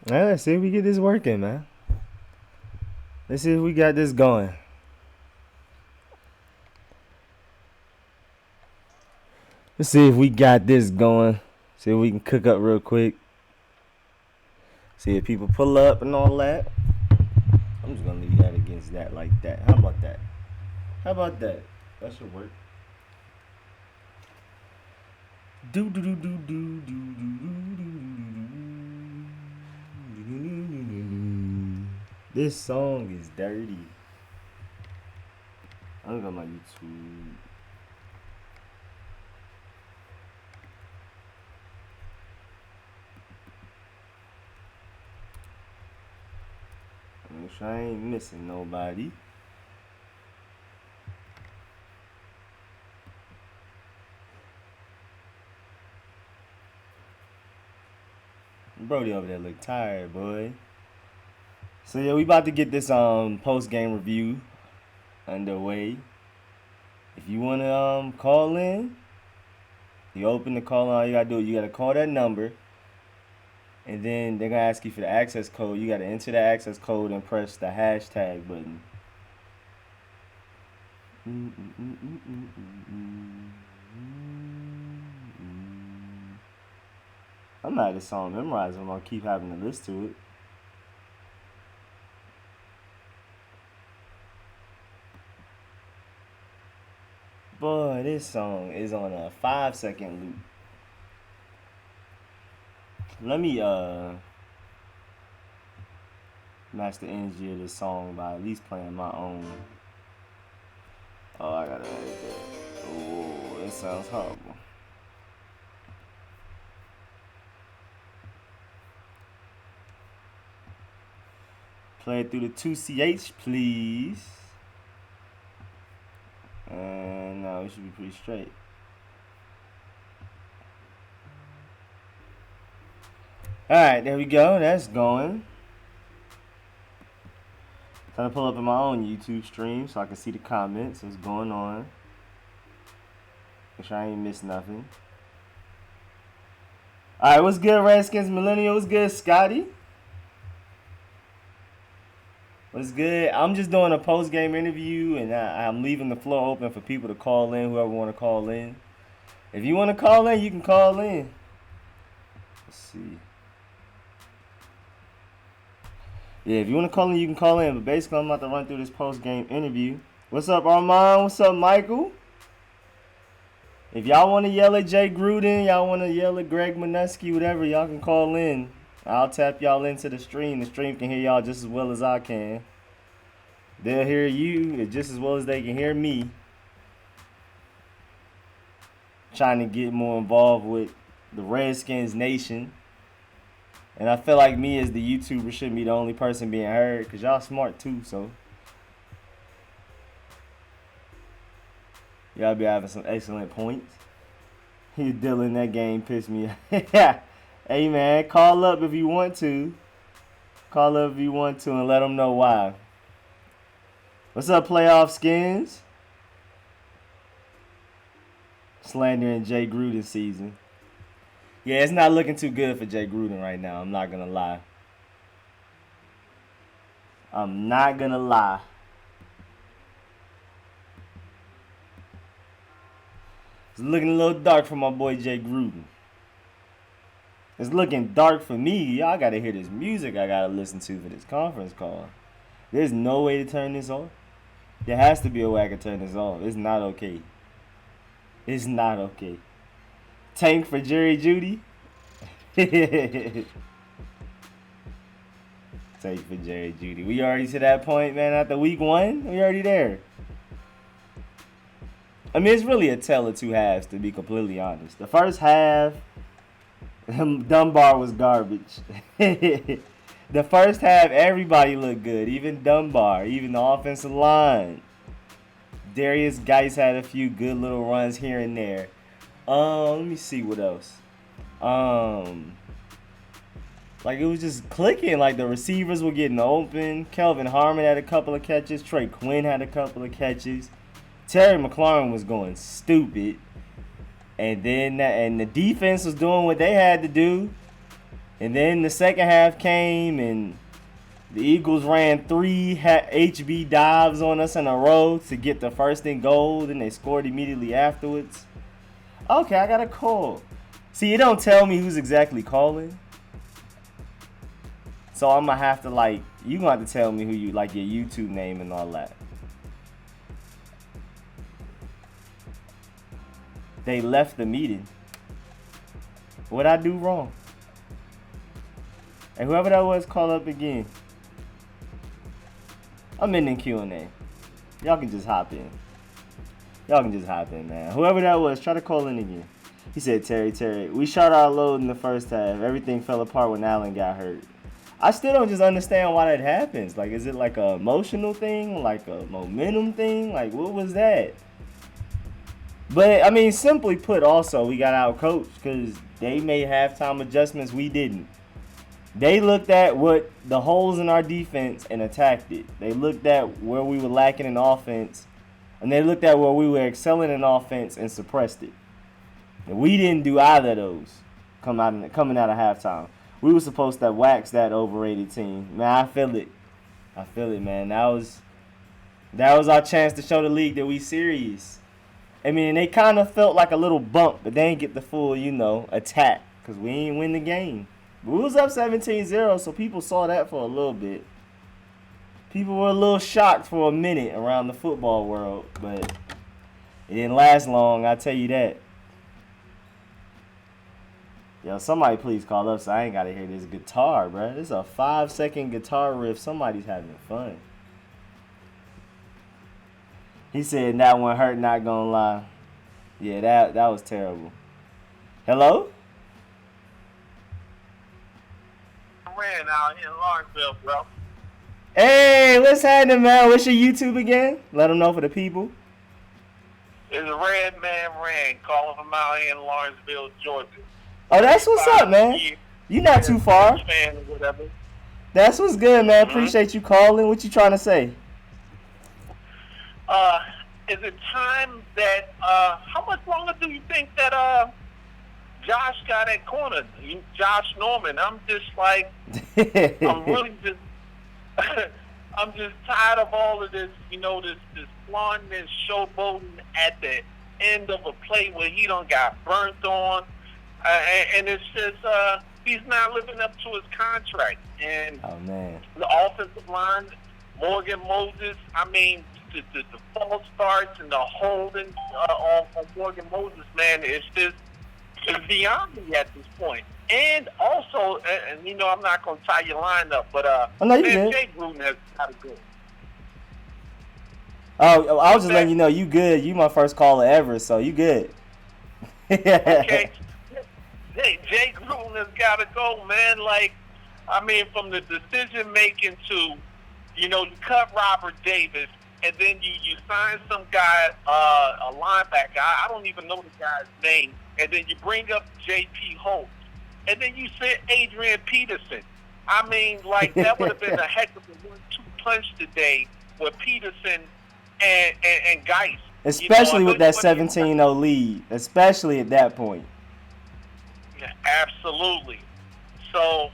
Now, let's see if we get this working, man. Let's see if we got this going. Let's see if we got this going. See if we can cook up real quick. See if people pull up and all that. I'm just gonna leave that against that like that. How about that? How about that? That should work. Do do do do do do do do. This song is dirty. I'm gonna go on my YouTube. Make sure I ain't missing nobody. Brody over there look tired, boy. So yeah, we about to get this post game review underway. If you wanna call in, you open the call in. All you gotta do, you gotta call that number, and then they're gonna ask you for the access code. You gotta enter the access code and press the hashtag button. I'm not this song memorized. I'm gonna keep having to listen to it. Boy, this song is on a 5-second loop. Let me match the energy of this song by at least playing my own. Oh, I gotta edit that. Oh, that sounds horrible. Play it through the 2CH, please. And no, it should be pretty straight. Alright, there we go. That's going. Trying to pull up in my own YouTube stream so I can see the comments. What's going on. Make sure I ain't missed nothing. Alright, what's good, Redskins Millennial? What's good, Scotty? What's good? I'm just doing a post-game interview, and I'm leaving the floor open for people to call in, whoever want to call in. If you want to call in, you can call in. Let's see. Yeah, if you want to call in, you can call in. But basically, I'm about to run through this post-game interview. What's up, Armand? What's up, Michael? If y'all want to yell at Jay Gruden, y'all want to yell at Greg Minuski, whatever, y'all can call in. I'll tap y'all into the stream. The stream can hear y'all just as well as I can. They'll hear you just as well as they can hear me. Trying to get more involved with the Redskins Nation. And I feel like me as the YouTuber shouldn't be the only person being heard, because y'all smart too, so. Y'all be having some excellent points. He Dylan, that game pissed me off. Hey man, call up if you want to. Call up if you want to and let them know why. What's up, Playoff Skins? Slandering Jay Gruden season. Yeah, it's not looking too good for Jay Gruden right now. I'm not going to lie. I'm not going to lie. It's looking a little dark for my boy Jay Gruden. It's looking dark for me. Y'all got to hear this music I got to listen to for this conference call. There's no way to turn this off. There has to be a way I can turn this off. It's not okay. It's not okay. Tank for Jerry Judy. Tank for Jerry Judy. We already to that point, man. After week 1, we already there. I mean, it's really a tale of two halves, to be completely honest. The first half, Dunbar was garbage. The first half, everybody looked good. Even Dunbar, even the offensive line. Darius Geis had a few good little runs here and there. Let me see what else. Like it was just clicking. Like the receivers were getting open. Kelvin Harmon had a couple of catches. Trey Quinn had a couple of catches. Terry McLaurin was going stupid. And then the defense was doing what they had to do. And then the second half came, and the Eagles ran 3 HB dives on us in a row to get the first and goal, and they scored immediately afterwards. Okay, I got a call. See, it don't tell me who's exactly calling. So I'm going to have to, like, you going to have to tell me who you, like, your YouTube name and all that. They left the meeting. What'd I do wrong? And whoever that was, call up again. I'm in the Q&A. Y'all can just hop in. Man. Whoever that was, try to call in again. He said, Terry, we shot our load in the first half. Everything fell apart when Allen got hurt. I still don't just understand why that happens. Like, is it like a emotional thing? Like a momentum thing? Like, what was that? But, I mean, simply put, also, we got out-coached because they made halftime adjustments. We didn't. They looked at what the holes in our defense and attacked it. They looked at where we were lacking in offense, and they looked at where we were excelling in offense and suppressed it. And we didn't do either of those coming out of halftime. We were supposed to wax that overrated team. Man, I feel it, man. That was our chance to show the league that we serious. I mean, they kind of felt like a little bump, but they didn't get the full, attack because we ain't win the game. But we was up 17-0, so people saw that for a little bit. People were a little shocked for a minute around the football world, but it didn't last long, I tell you that. Yo, somebody please call up so I ain't got to hear this guitar, bro. This is a 5-second guitar riff. Somebody's having fun. He said that one hurt, not gonna lie. Yeah, that was terrible. Hello? Ran out here in Lawrenceville, bro. Hey, what's happening, man? What's your YouTube again? Let them know for the people. It's a Red Man Ran calling from out here in Lawrenceville, Georgia. Oh, that's what's up, man. You not too far. Fan or whatever. That's what's good, man. Appreciate you calling. What you trying to say? Is it time that, how much longer do you think that, Josh got at corner? Josh Norman. I'm just like, I'm really just, I'm just tired of all of this, this flaunting and showboating at the end of a play where he done got burnt on. And it's just, he's not living up to his contract. And oh, man. The offensive line, Morgan Moses, I mean, the false starts and the holding on Morgan Moses, man, it's beyond me at this point. And also, and I'm not going to tie your line up, but Jay Gruden has got to go. Oh, I was just letting you know you good. You my first caller ever, so you good. Okay. Hey, Jay Gruden has got to go, man. Like, I mean, from the decision making to, you cut Robert Davis, and then you sign some guy, a linebacker. I don't even know the guy's name. And then you bring up J.P. Holt. And then you send Adrian Peterson. I mean, like, that would have been a heck of a 1-2 punch today with Peterson and Geis. Especially with that 17-0 lead. Especially at that point. Yeah, absolutely. So,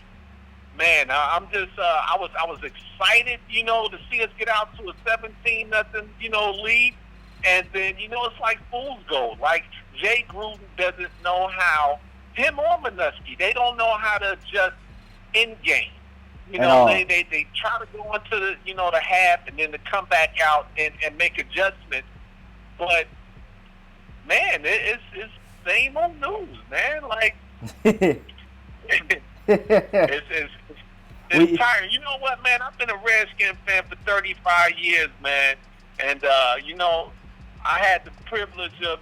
man, I'm just, I was excited, to see us get out to a 17-0, lead. And then, it's like fool's gold. Like, Jay Gruden doesn't know how, him or Minuski, they don't know how to adjust in game. They try to go into the, the half and then to come back out and make adjustments. But, man, it's same old news, man. Like, it's tiring. You know what, man? I've been a Redskins fan for 35 years, man. And, I had the privilege of,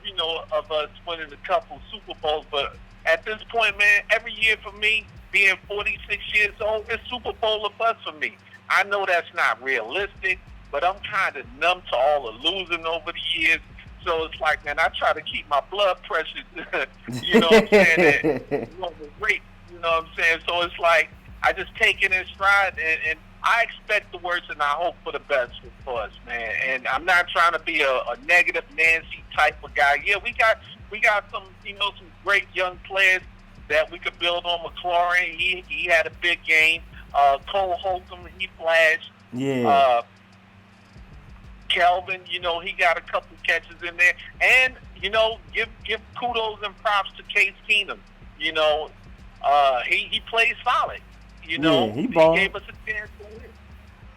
of us winning a couple Super Bowls. But at this point, man, every year for me, being 46 years old, it's Super Bowl or bust for me. I know that's not realistic, but I'm kind of numb to all the losing over the years. So it's like, man, I try to keep my blood pressure, you know what I'm saying, at rate, you know what I'm saying? So it's like, I just take it in stride, and I expect the worst and I hope for the best for us, man. And I'm not trying to be a negative Nancy type of guy. Yeah, we got some, some great young players, that we could build on. McLaurin, he had a big game. Cole Holcomb, he flashed. Yeah. Kelvin, he got a couple catches in there. And, give kudos and props to Case Keenum. He played solid. Yeah, he balled. He gave us a chance to win.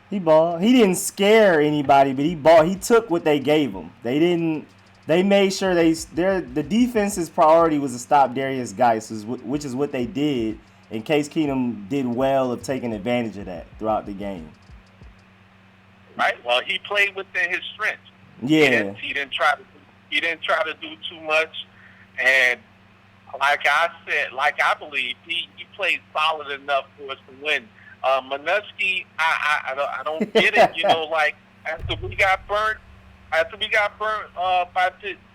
He balled. He didn't scare anybody, but he balled. He took what they gave him. They made sure the defense's priority was to stop Darius Geis, which is what they did. And Case Keenum did well of taking advantage of that throughout the game. Right. Well, he played within his strengths. Yeah. He didn't try to do too much, and like I believe he played solid enough for us to win. Minuski, I don't get it. Like after we got burnt by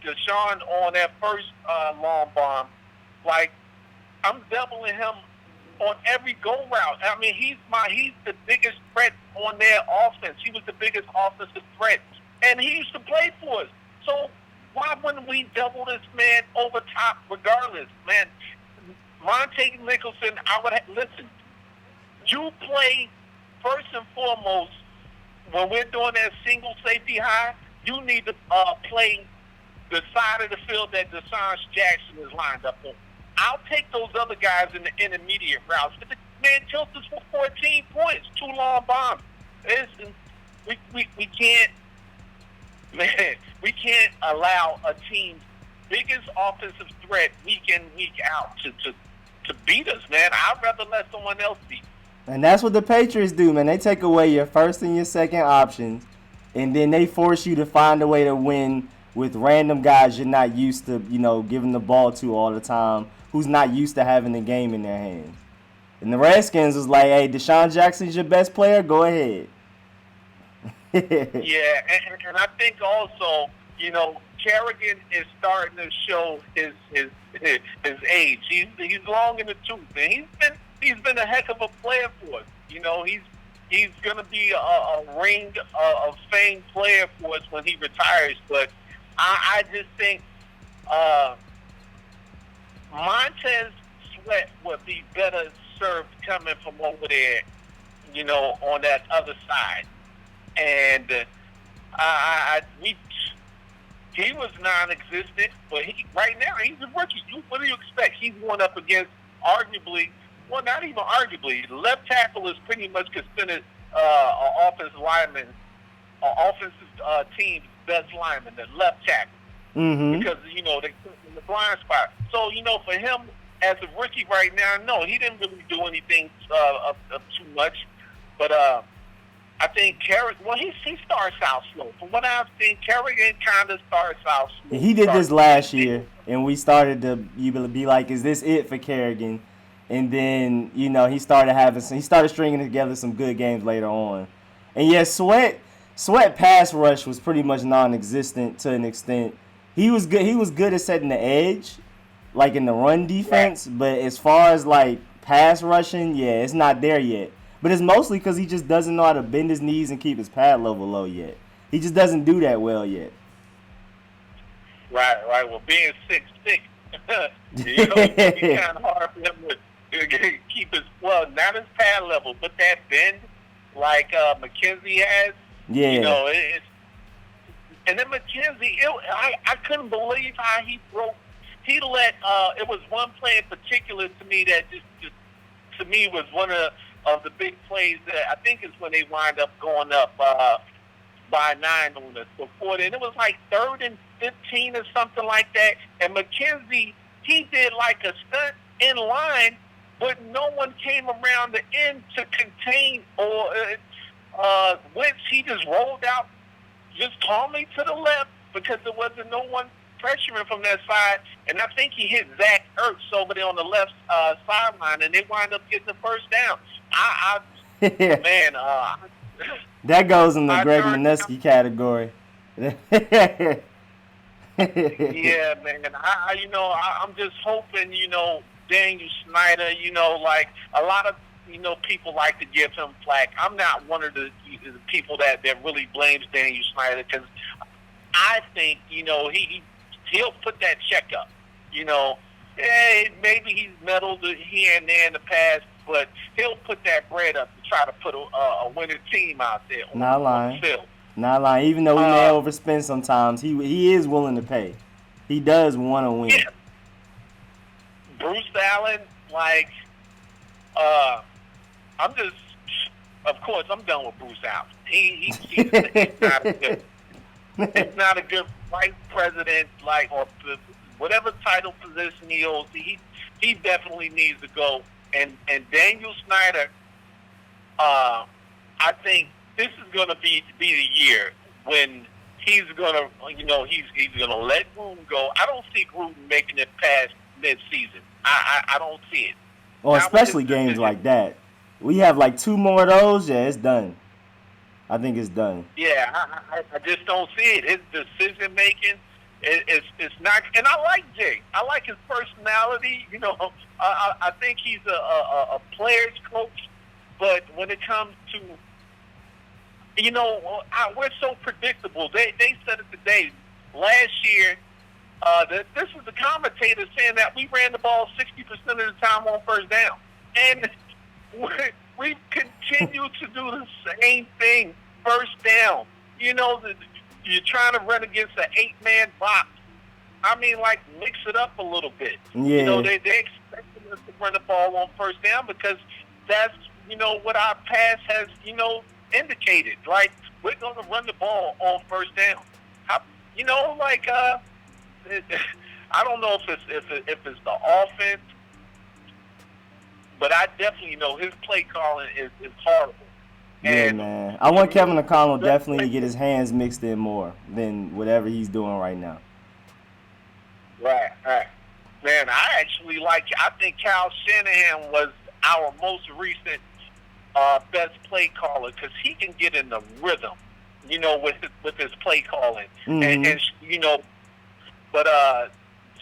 Deshaun on that first long bomb, like I'm doubling him on every go route. I mean, he's the biggest threat on their offense. He was the biggest offensive threat, and he used to play for us. So why wouldn't we double this man over top regardless, man? Monte Nicholson, listen. You play first and foremost when we're doing that single safety high. You need to play the side of the field that Deshaun Jackson is lined up on. I'll take those other guys in the intermediate routes. But the man tilted us for 14 points, 2 long bombs. We can't, man. We can't allow a team's biggest offensive threat week in, week out to beat us, man. I'd rather let someone else beat. And that's what the Patriots do, man. They take away your first and your second options, and then they force you to find a way to win with random guys you're not used to, giving the ball to all the time, who's not used to having the game in their hands. And the Redskins was like, hey, Deshaun Jackson's your best player? Go ahead. Yeah, and I think also, Kerrigan is starting to show his age. He's long in the tooth, and he's been a heck of a player for us. He's going to be a ring of fame player for us when he retires. But I just think Montez Sweat would be better served coming from over there, on that other side. And he was non-existent, but right now he's a rookie. What do you expect? He's going up against arguably, well, not even arguably, left tackle is pretty much considered an offensive lineman, team's best lineman, the left tackle. Mm-hmm. Because, they put him in the blind spot. So, for him as a rookie right now, no, he didn't really do anything of too much. But I think Kerrigan, he starts out slow. From what I've seen, Kerrigan kind of starts out slow. He did this last year, and we started to be like, is this it for Kerrigan? And then, he started stringing together some good games later on. And yeah, Sweat pass rush was pretty much non-existent to an extent. He was good at setting the edge, like in the run defense. But as far as like pass rushing, yeah, it's not there yet. But it's mostly because he just doesn't know how to bend his knees and keep his pad level low yet. He just doesn't do that well yet. Right. Well, being 6'6", it's kind of hard for him to keep his, not his pad level, but that bend like McKenzie has. Yeah. And then McKenzie, I couldn't believe how he broke. He let, it was one play in particular to me that just to me was one of the big plays that I think is when they wind up going up by 9 on us before then. It was like 3rd and 15 or something like that. And McKenzie, he did like a stunt in line, but no one came around the end to contain or Wentz. He just rolled out just calmly to the left because there wasn't no one pressuring from that side. And I think he hit Zach Ertz over there on the left sideline, and they wind up getting the first down. That goes in the Greg Minuski category. Yeah, man. I'm just hoping, Daniel Snyder, like a lot of, people like to give him flack. I'm not one of the people that really blames Daniel Snyder because I think, he'll put that check up, Yeah, maybe he's meddled here and there in the past, but he'll put that bread up to try to put a winning team out there Not on the lying. field. Not lying. Even though we may Uh, overspend sometimes, he is willing to pay. He does want to win. yeah, Bruce Allen, like, uh, I'm just, of course, I'm done with Bruce Allen. He's not a good, he's not a good vice president, like, or whatever title position he holds. He definitely needs to go. And Daniel Snyder, I think this is going to be the year when he's going to, he's going to let Gruden go. I don't see Gruden making it past mid-season. I don't see it. Or especially games like that. We have like 2 more of those. Yeah, it's done. I think it's done. Yeah, I just don't see it. His decision making it's not. And I like Jay. I like his personality. I think he's a player's coach. But when it comes to we're so predictable. They said it today. Last year, this was the commentator saying that we ran the ball 60% of the time on first down, and we continue to do the same thing first down. You're trying to run against an 8-man box. I mean, like, mix it up a little bit. Yeah. They expecting us to run the ball on first down because that's what our pass has indicated. Like, we're going to run the ball on first down. I don't know if it's the offense, but I definitely know his play calling is horrible. Yeah, man. I want Kevin O'Connell definitely to get his hands mixed in more than whatever he's doing right now. Right. Man, I think Kyle Shanahan was our most recent best play caller because he can get in the rhythm, with his play calling. Mm-hmm. And but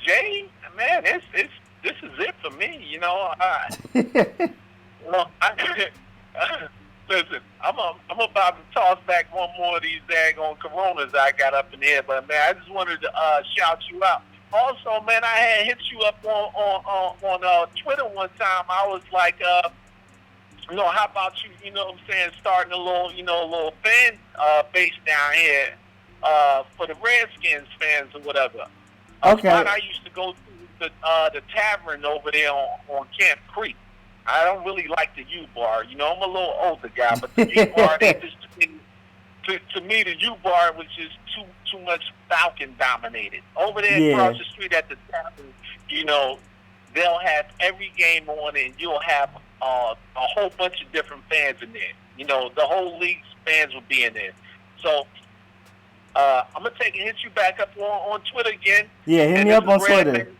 Jay, man, this is it for me. Listen, I'm about to toss back one more of these daggone Coronas I got up in here, but man, I just wanted to shout you out. Also, man, I had hit you up on Twitter one time. I was like, how about you? What I'm saying, starting a little fan base down here for the Redskins fans or whatever. Okay. I used to go to the tavern over there on Camp Creek. I don't really like the U-Bar. I'm a little older guy, but the U-Bar, to me, the U-Bar was just too much Falcon dominated. Over there across the street at the tavern, they'll have every game on, and you'll have a whole bunch of different fans in there. The whole league's fans will be in there. So I'm gonna hit you back up on Twitter again. Yeah, hit me up on Twitter.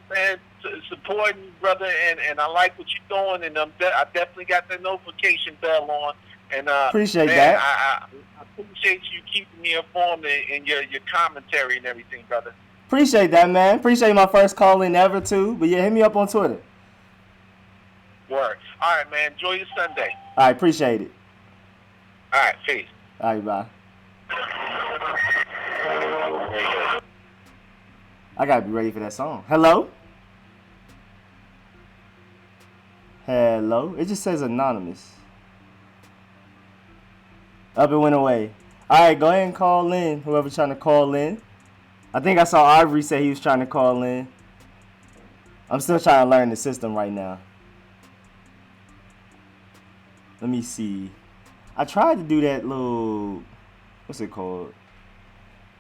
Man, supporting you, brother, and I like what you're doing, and I definitely got the notification bell on. And appreciate that. I appreciate you keeping me informed and your commentary and everything, brother. Appreciate that, man. Appreciate my first call in ever too. But yeah, hit me up on Twitter. Word. All right, man. Enjoy your Sunday. All right, appreciate it. All right, peace. All right, bye. I gotta be ready for that song. Hello? Hello? It just says anonymous. Up and went away. Alright, go ahead and call in. Whoever's trying to call in. I think I saw Ivory say he was trying to call in. I'm still trying to learn the system right now. Let me see. I tried to do that little... What's it called?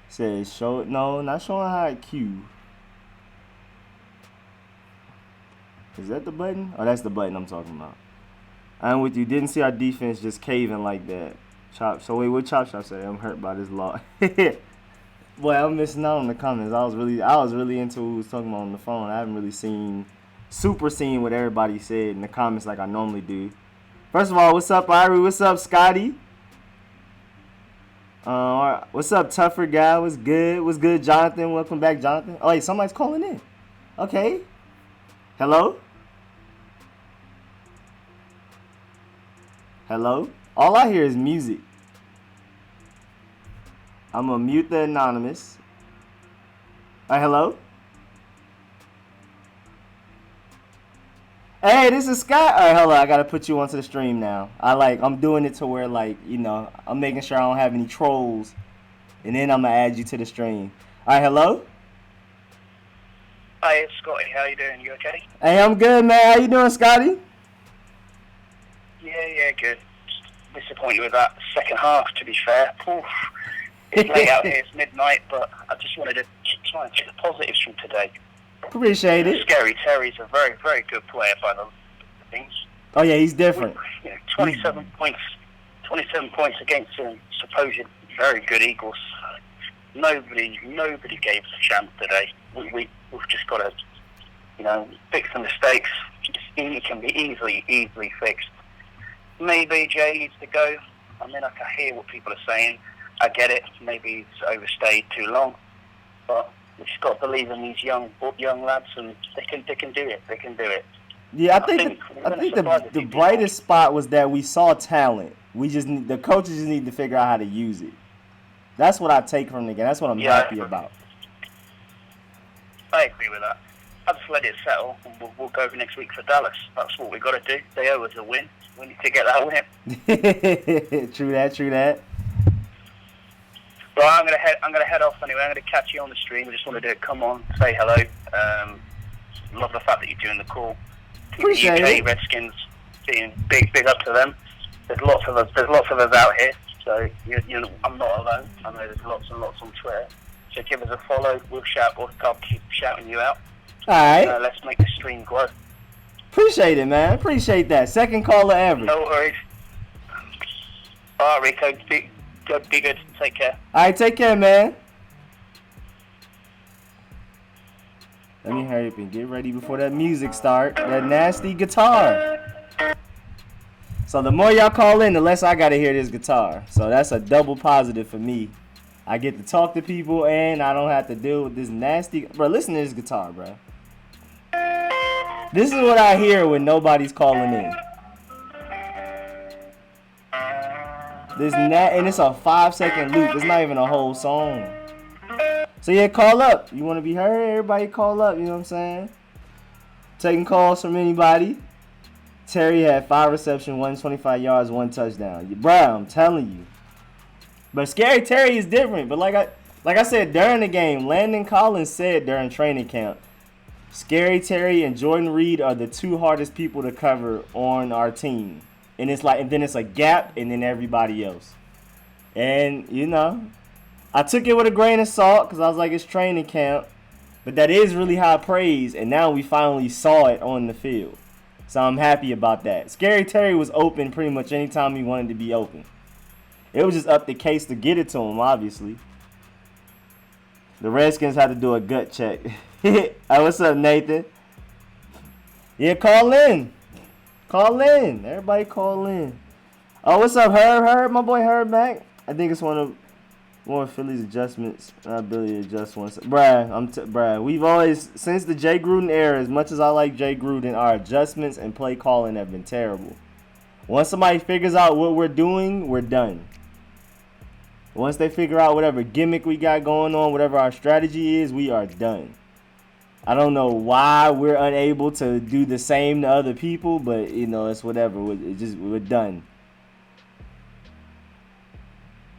Says show... No, not showing high Q. Is that the button? Oh, that's the button I'm talking about. I'm with you. Didn't see our defense just caving like that. So wait, what Chop say? I'm hurt by this law. Boy, I'm missing out on the comments. I was really into who was talking about on the phone. I haven't really seen what everybody said in the comments like I normally do. First of all, what's up, Irie? What's up, Scotty? What's up, Tougher Guy? What's good? What's good, Jonathan? Welcome back, Jonathan. Oh, wait, somebody's calling in. Okay. Hello? Hello? All I hear is music. I'm gonna mute the anonymous. Hello? Hey, this is Scott. All right, hold on. I gotta put you onto the stream now. I'm doing it to where I'm making sure I don't have any trolls, and then I'm gonna add you to the stream. All right, hello. Hi, it's Scotty. How you doing? You okay? Hey, I'm good, man. How you doing, Scotty? Yeah, good. Just disappointed with that second half, to be fair. Oof. It's late out here. It's midnight, but I just wanted to try and get the positives from today. Appreciate it. Scary Terry's a very, very good player by the things. Oh yeah, he's different. 27 points. 27 points against some supposed very good Eagles. Nobody gave us a chance today. We've just got to, fix the mistakes. It can be easily fixed. Maybe Jay needs to go. I mean, I can hear what people are saying. I get it. Maybe he's overstayed too long, but we've just got to believe in these young lads, and they can do it. They can do it. Yeah, I think the brightest spot was that we saw talent. The coaches just need to figure out how to use it. That's what I take from the game. That's what I'm happy about. I agree with that. I'll just let it settle, and we'll go next week for Dallas. That's what we got to do. They owe us a win. We need to get that win. True that. Well, I'm gonna head off anyway. I'm gonna catch you on the stream. I just want to come on, say hello. Love the fact that you're doing the call. Appreciate the UK it. Redskins, being big up to them. There's lots of us out here. So I'm not alone. I know there's lots and lots on Twitter. So give us a follow. We'll shout. I'll keep shouting you out. All right. Let's make the stream grow. Appreciate it, man. Appreciate that. Second caller ever. No worries. All right, Rico. Be good. Take care. All right, take care, man. Let me hurry up and get ready before that music start. That nasty guitar. So the more y'all call in, the less I gotta hear this guitar. So that's a double positive for me. I get to talk to people and I don't have to deal with this nasty. Bro, listen to this guitar, bro. This is what I hear when nobody's calling in. And it's a 5-second loop. It's not even a whole song. So yeah, call up. You want to be heard? Everybody call up. You know what I'm saying? Taking calls from anybody. Terry had 5 receptions, 125 yards, 1 touchdown. Bruh, I'm telling you. But Scary Terry is different. But like I said during the game, Landon Collins said during training camp, Scary Terry and Jordan Reed are the 2 hardest people to cover on our team. And then it's a gap, and then everybody else. And I took it with a grain of salt because I was like, it's training camp. But that is really high praise, and now we finally saw it on the field. So I'm happy about that. Scary Terry was open pretty much anytime he wanted to be open. It was just up the case to get it to him, obviously. The Redskins had to do a gut check. Hey, what's up, Nathan? Yeah, call in. Call in. Everybody call in. Oh, what's up, Herb? Herb, my boy Herb back. I think it's one of Philly's adjustments. Ability to adjust once. Brad, we've always, since the Jay Gruden era, as much as I like Jay Gruden, our adjustments and play calling have been terrible. Once somebody figures out what we're doing, we're done. Once they figure out whatever gimmick we got going on, whatever our strategy is, we are done. I don't know why we're unable to do the same to other people, but it's whatever. We're done.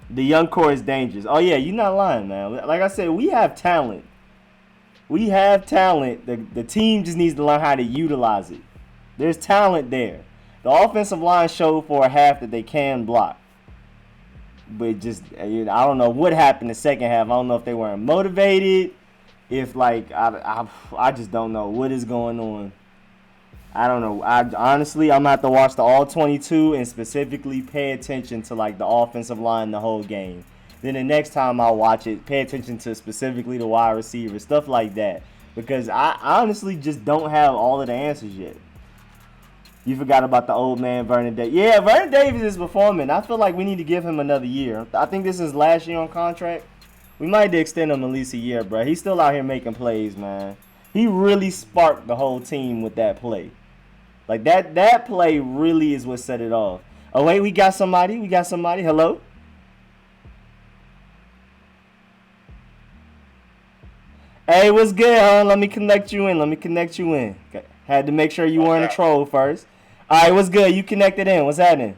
The young core is dangerous. Oh yeah, you're not lying, man. Like I said, we have talent. We have talent. The team just needs to learn how to utilize it. There's talent there. The offensive line showed for a half that they can block. But I don't know what happened the second half. I don't know if they weren't motivated. If I just don't know what is going on. I don't know. Honestly, I'm gonna have to watch the all 22 and specifically pay attention to the offensive line the whole game. Then the next time I watch it, pay attention to specifically the wide receivers, stuff like that. Because I honestly just don't have all of the answers yet. You forgot about the old man, Vernon Davis. Yeah, Vernon Davis is performing. I feel like we need to give him another year. I think this is last year on contract. We might extend him at least a year, bro. He's still out here making plays, man. He really sparked the whole team with that play. That play really is what set it off. Oh, wait, we got somebody. Hello? Hey, what's good, huh? Let me connect you in. Okay. Had to make sure you No weren't a doubt. troll first. All right, what's good? You connected in. What's happening?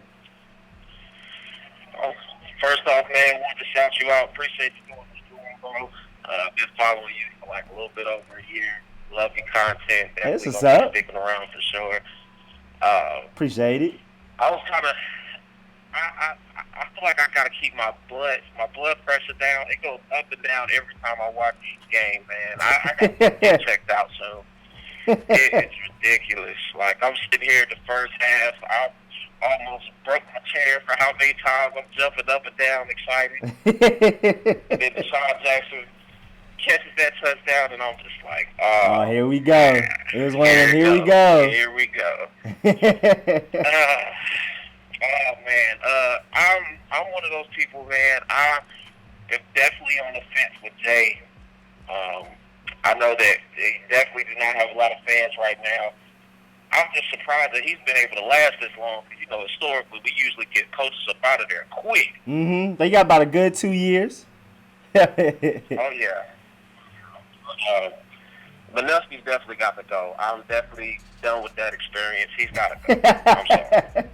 Oh, first off, man, wanted to shout you out. Appreciate you doing what you're doing, bro. Been following you for like a little bit over a year. Love your content. That's Definitely what's gonna up. be sticking around for sure. Appreciate it. I was kind of, I feel like I gotta keep my blood pressure down. It goes up and down every time I watch each game, man. I got to get checked out, so it's ridiculous. Like I'm sitting here the first half, I almost broke my chair for how many times I'm jumping up and down, excited. And then Deshaun Jackson catches that touchdown, and I'm just like, Oh, here we go. It was one of them. Here we go. Here we go. Oh man, I'm one of those people, man. I am definitely on the fence with Jay. I know that he definitely do not have a lot of fans right now. I'm just surprised that he's been able to last this long. Because, you know, historically, we usually get coaches up out of there quick. Mm-hmm. They got about a good 2 years. Oh yeah. Manusky's definitely got to go. I'm definitely done with that experience. He's got to go. I'm sorry.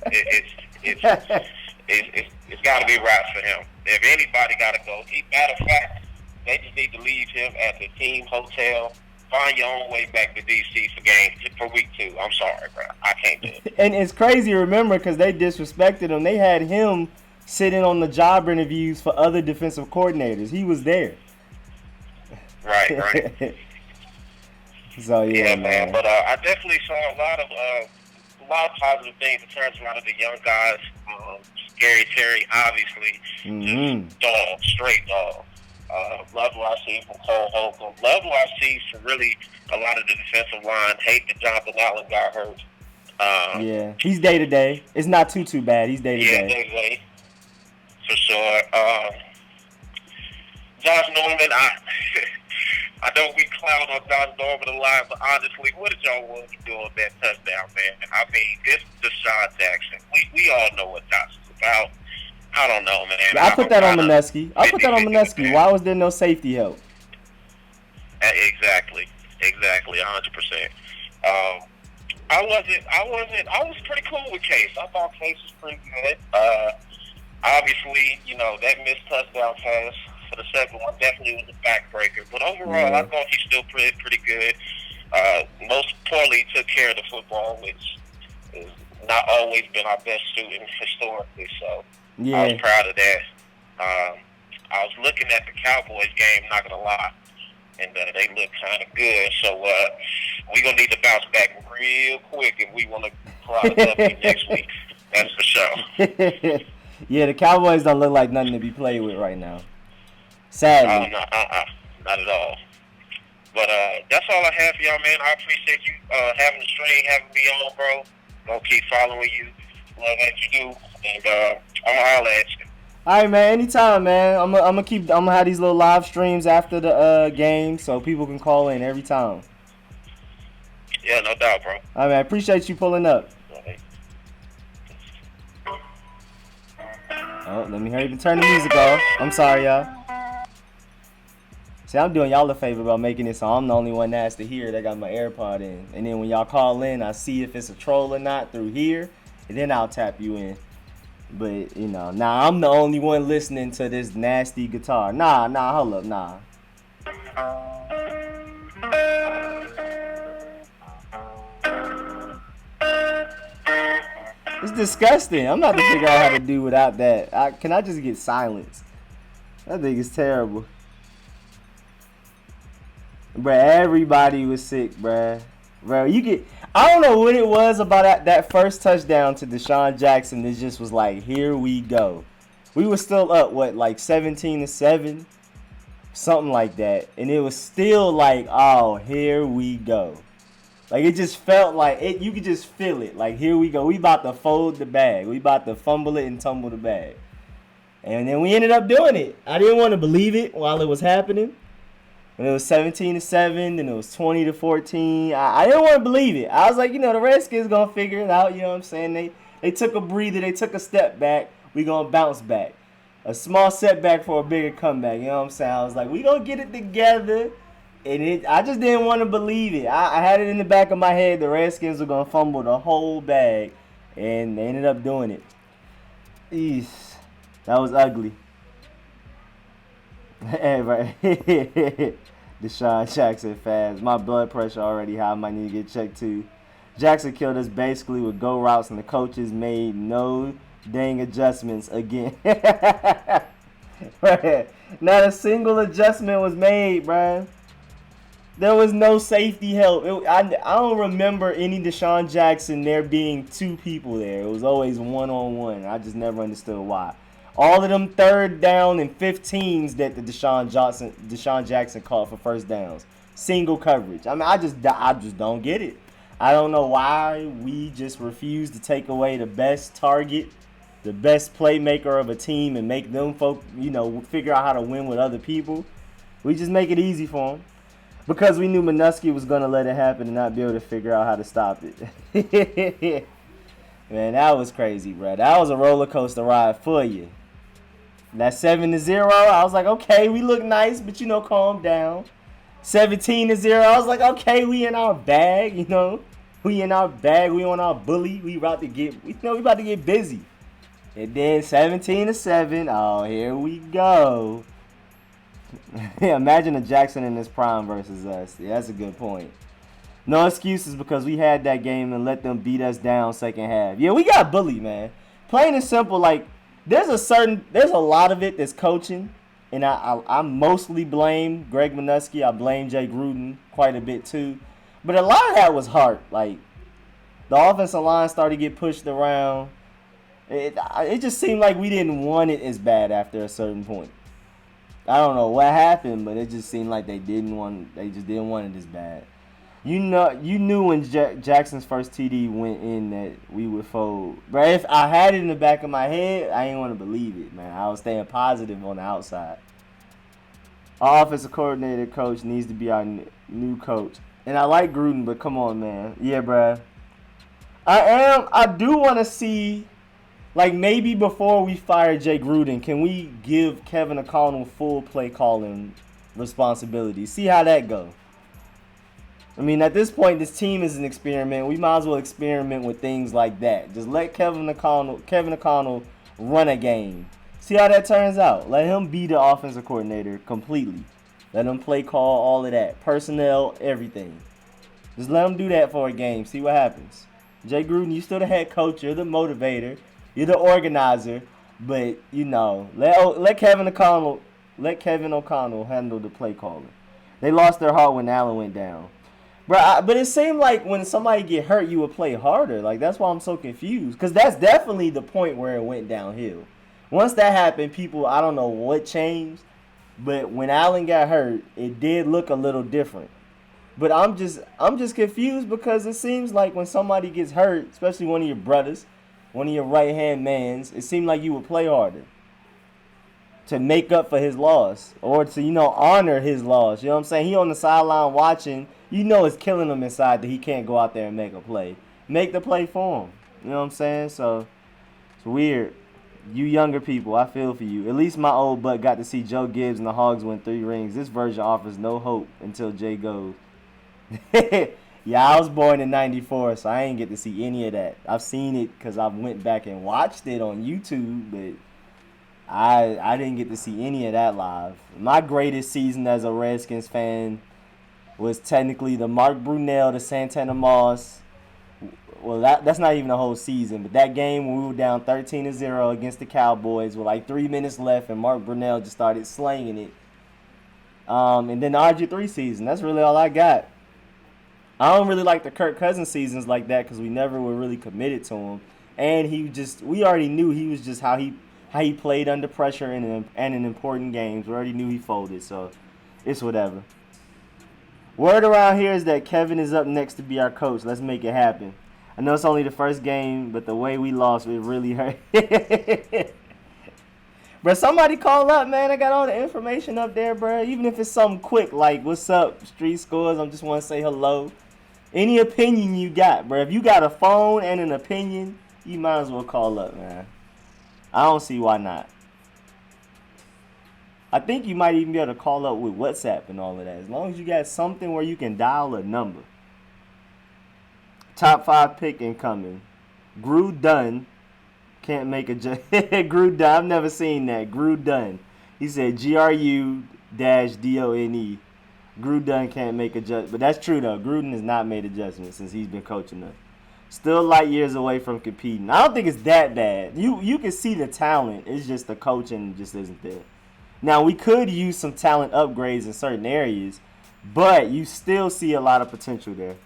It's got to be right for him. If anybody got to go, matter of fact, they just need to leave him at the team hotel. Find your own way back to DC for week 2. I'm sorry, bro. I can't do it. And it's crazy, remember, because they disrespected him. They had him sitting on the job interviews for other defensive coordinators. He was there. Right. So yeah, man. But I definitely saw a lot of positive things in terms of a lot of the young guys. Gary Terry, obviously, just dog, straight dog. Love what I see from Cole Holcomb. Love what I see from really a lot of the defensive line. Hate that Jonathan Allen got hurt. Yeah, he's day to day. It's not too bad. He's day to Yeah, day. day to day. For sure. Josh Norman, I know we clown on Josh Norman a lot, but honestly, what did y'all want to do on that touchdown, man? I mean, this Deshaun Jackson. We all know what Josh is about. I don't know, man. Yeah, I put that on Manusky. Why was there no safety help? Exactly, 100%. I was pretty cool with Case. I thought Case was pretty good. Obviously, you know, that missed touchdown pass for the second one definitely was a backbreaker. But overall, I thought he's still pretty good. Most poorly took care of the football, which has not always been our best student historically. So I was proud of that. I was looking at the Cowboys game, not going to lie, and they look kind of good. So we're going to need to bounce back real quick if we want to pull out a W next week. That's for sure. Yeah, the Cowboys don't look like nothing to be played with right now. Sadly. Not at all. But that's all I have for y'all, man. I appreciate you having the stream, having me on, bro. Gonna keep following you. Love what you do. And I'm gonna holler at you. All right, man. Anytime, man. I'm gonna have these little live streams after the game so people can call in every time. Yeah, no doubt, bro. All right, man. I appreciate you pulling up. Oh, let me hurry up and turn the music off. I'm sorry, y'all. See, I'm doing y'all a favor by making it so I'm the only one that has to hear it. I got my AirPod in. And then when y'all call in, I see if it's a troll or not through here. And then I'll tap you in. But, you know, I'm the only one listening to this nasty guitar. Hold up, nah. It's disgusting. I'm about to figure out how to do without that. Can I just get silence? That thing is terrible. Bruh, everybody was sick, bruh. Bro, I don't know what it was about that first touchdown to Deshaun Jackson that just was like, here we go. We were still up, like 17-7? Something like that. And it was still like, oh, here we go. Like, it just felt like it. You could just feel it. Like, here we go. We about to fold the bag. We about to fumble it and tumble the bag. And then we ended up doing it. I didn't want to believe it while it was happening. When it was 17-7, then it was 20-14. I didn't want to believe it. I was like, the Redskins going to figure it out. You know what I'm saying? They took a breather. They took a step back. We going to bounce back. A small setback for a bigger comeback. You know what I'm saying? I was like, we going to get it together. I just didn't want to believe it. I had it in the back of my head the Redskins were gonna fumble the whole bag, and they ended up doing it. Eesh, that was ugly. Hey, right. Deshaun Jackson fast. My blood pressure already high. I might need to get checked too. Jackson killed us basically with go routes, and the coaches made no dang adjustments again. Not a single adjustment was made, bruh. There was no safety help. I don't remember any Deshaun Jackson there being two people there. It was always one-on-one. I just never understood why. All of them 3rd down and 15s that the Deshaun Jackson called for first downs. Single coverage. I mean, I just don't get it. I don't know why we just refuse to take away the best target, the best playmaker of a team, and make them figure out how to win with other people. We just make it easy for them. Because we knew Minuski was going to let it happen and not be able to figure out how to stop it. Man, that was crazy, bro. That was a roller coaster ride for you. That 7-0, I was like, okay, we look nice, but, calm down. 17-0, I was like, okay, we in our bag, We in our bag, we on our bully. We about to get busy. And then 17-7, oh, here we go. Imagine a Jackson in his prime versus us. Yeah, that's a good point. No excuses because we had that game and let them beat us down second half. Yeah, we got bullied, man. Plain and simple, like, there's a lot of it that's coaching. And I mostly blame Greg Minuski. I blame Jay Gruden quite a bit too. But a lot of that was heart. Like, the offensive line started to get pushed around. It just seemed like we didn't want it as bad after a certain point. I don't know what happened, but it just seemed like they just didn't want it as bad. You knew when Jackson's first TD went in that we would fold. But if I had it in the back of my head, I didn't want to believe it, man. I was staying positive on the outside. Our offensive coordinator coach needs to be our new coach. And I like Gruden, but come on, man. Yeah, bruh. I do want to see, like, maybe before we fire Jay Gruden, can we give Kevin O'Connell full play calling responsibility? See how that go. I mean, at this point, this team is an experiment. We might as well experiment with things like that. Just let Kevin O'Connell run a game. See how that turns out. Let him be the offensive coordinator completely. Let him play call, all of that. Personnel, everything. Just let him do that for a game. See what happens. Jay Gruden, you still the head coach. You're the motivator. You're the organizer. But, let Kevin O'Connell handle the play calling. They lost their heart when Allen went down. But it seemed like when somebody get hurt, you would play harder. Like, that's why I'm so confused. Because that's definitely the point where it went downhill. Once that happened, people, I don't know what changed. But when Allen got hurt, it did look a little different. But I'm just confused because it seems like when somebody gets hurt, especially one of your brothers, one of your right-hand mans, it seemed like you would play harder to make up for his loss or to, honor his loss. You know what I'm saying? He on the sideline watching. It's killing him inside that he can't go out there and make a play. Make the play for him. You know what I'm saying? So, it's weird. You younger people, I feel for you. At least my old butt got to see Joe Gibbs and the Hogs win 3 rings. This version offers no hope until Jay goes. Yeah, I was born in 94, so I ain't get to see any of that. I've seen it because I went back and watched it on YouTube, but I didn't get to see any of that live. My greatest season as a Redskins fan was technically the Mark Brunell, the Santana Moss. Well, that's not even a whole season, but that game when we were down 13-0 against the Cowboys with like 3 minutes left, and Mark Brunell just started slanging it. And then the RG3 season. That's really all I got. I don't really like the Kirk Cousins seasons like that because we never were really committed to him, and we already knew he was just how he played under pressure and in important games. We already knew he folded, so it's whatever. Word around here is that Kevin is up next to be our coach. Let's make it happen. I know it's only the first game, but the way we lost, it really hurt. Bro, somebody call up, man. I got all the information up there, bro. Even if it's something quick, like, what's up, Street Scores? I just want to say hello. Any opinion you got, bro. If you got a phone and an opinion, you might as well call up, man. I don't see why not. I think you might even be able to call up with WhatsApp and all of that. As long as you got something where you can dial a number. Top 5 pick incoming. Grudun can't make a Grudun. I've never seen that. Grudun. He said Grudone. Grudun can't make adjustments. But that's true though. Gruden has not made adjustments since he's been coaching us. Still light years away from competing. I don't think it's that bad. You can see the talent. It's just the coaching just isn't there. Now we could use some talent upgrades in certain areas, but you still see a lot of potential there.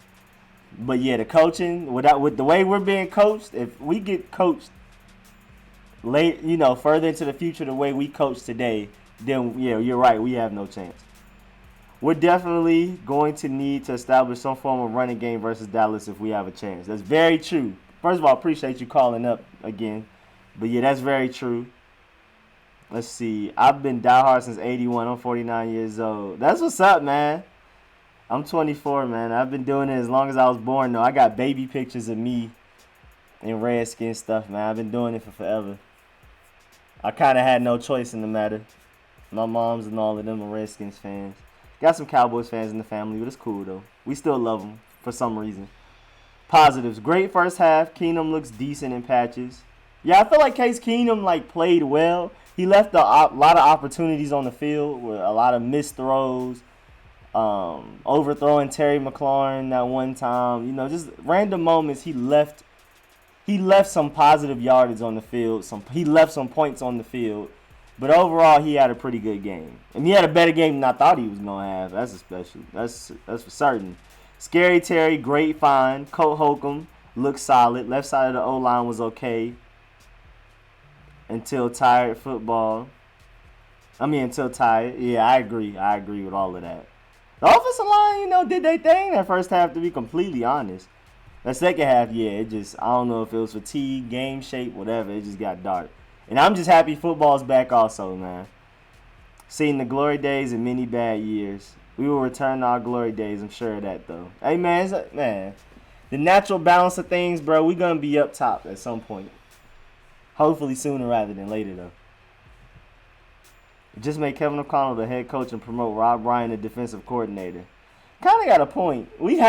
But yeah, the coaching with the way we're being coached, if we get coached late, further into the future the way we coach today, then yeah, you're right. We have no chance. We're definitely going to need to establish some form of running game versus Dallas if we have a chance. That's very true. First of all, I appreciate you calling up again. But yeah, that's very true. Let's see. I've been diehard since 81. I'm 49 years old. That's what's up, man. I'm 24, man. I've been doing it as long as I was born, though. I got baby pictures of me in Redskins stuff, man. I've been doing it for forever. I kind of had no choice in the matter. My mom's and all of them are Redskins fans. Got some Cowboys fans in the family, but it's cool, though. We still love them for some reason. Positives. Great first half. Keenum looks decent in patches. Yeah, I feel like Case Keenum, played well. He left a lot of opportunities on the field with a lot of missed throws. Overthrowing Terry McLaurin that one time. Just random moments he left some positive yardage on the field. He left some points on the field. But overall, he had a pretty good game. And he had a better game than I thought he was going to have. That's especially. That's for certain. Scary Terry, great find. Colt Holcomb looked solid. Left side of the O-line was okay. Until tired. Yeah, I agree. I agree with all of that. The offensive line, did they thing that first half, to be completely honest. The second half, yeah, I don't know if it was fatigue, game shape, whatever. It just got dark. And I'm just happy football's back also, man. Seeing the glory days and many bad years. We will return to our glory days, I'm sure of that, though. Hey, man, the natural balance of things, bro, we going to be up top at some point. Hopefully sooner rather than later, though. Just make Kevin O'Connell the head coach and promote Rob Ryan the defensive coordinator. Kind of got a point. We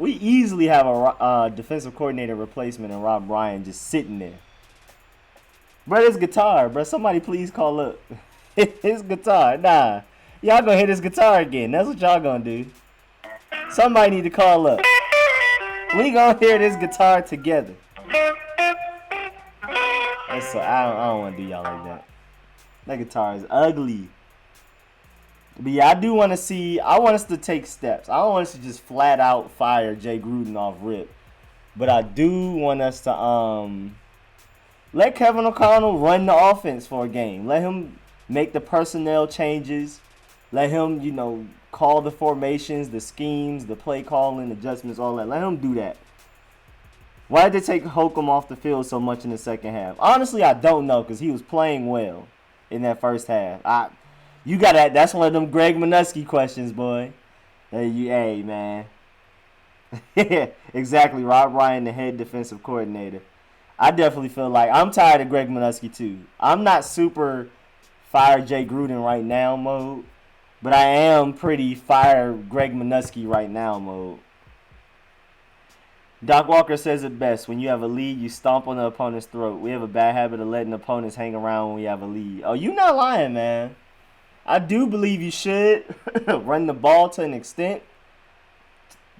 easily have a defensive coordinator replacement and Rob Ryan just sitting there. Bro, his guitar, bro. Somebody please call up. His guitar. Nah. Y'all gonna hit his guitar again. That's what y'all gonna do. Somebody need to call up. We gonna hear this guitar together. I don't want to do y'all like that. That guitar is ugly. But yeah, I want us to take steps. I don't want us to just flat out fire Jay Gruden off rip. But I do want us to let Kevin O'Connell run the offense for a game. Let him make the personnel changes. Let him, call the formations, the schemes, the play calling, adjustments, all that. Let him do that. Why did they take Holcomb off the field so much in the second half? Honestly, I don't know, because he was playing well in that first half. That's one of them Greg Minuski questions, boy. Hey, man. Exactly. Rob Ryan, the head defensive coordinator. I definitely feel like I'm tired of Greg Minuski, too. I'm not super fire Jay Gruden right now mode, but I am pretty fire Greg Minuski right now mode. Doc Walker says it best. When you have a lead, you stomp on the opponent's throat. We have a bad habit of letting opponents hang around when we have a lead. Oh, you not lying, man. I do believe you should run the ball to an extent,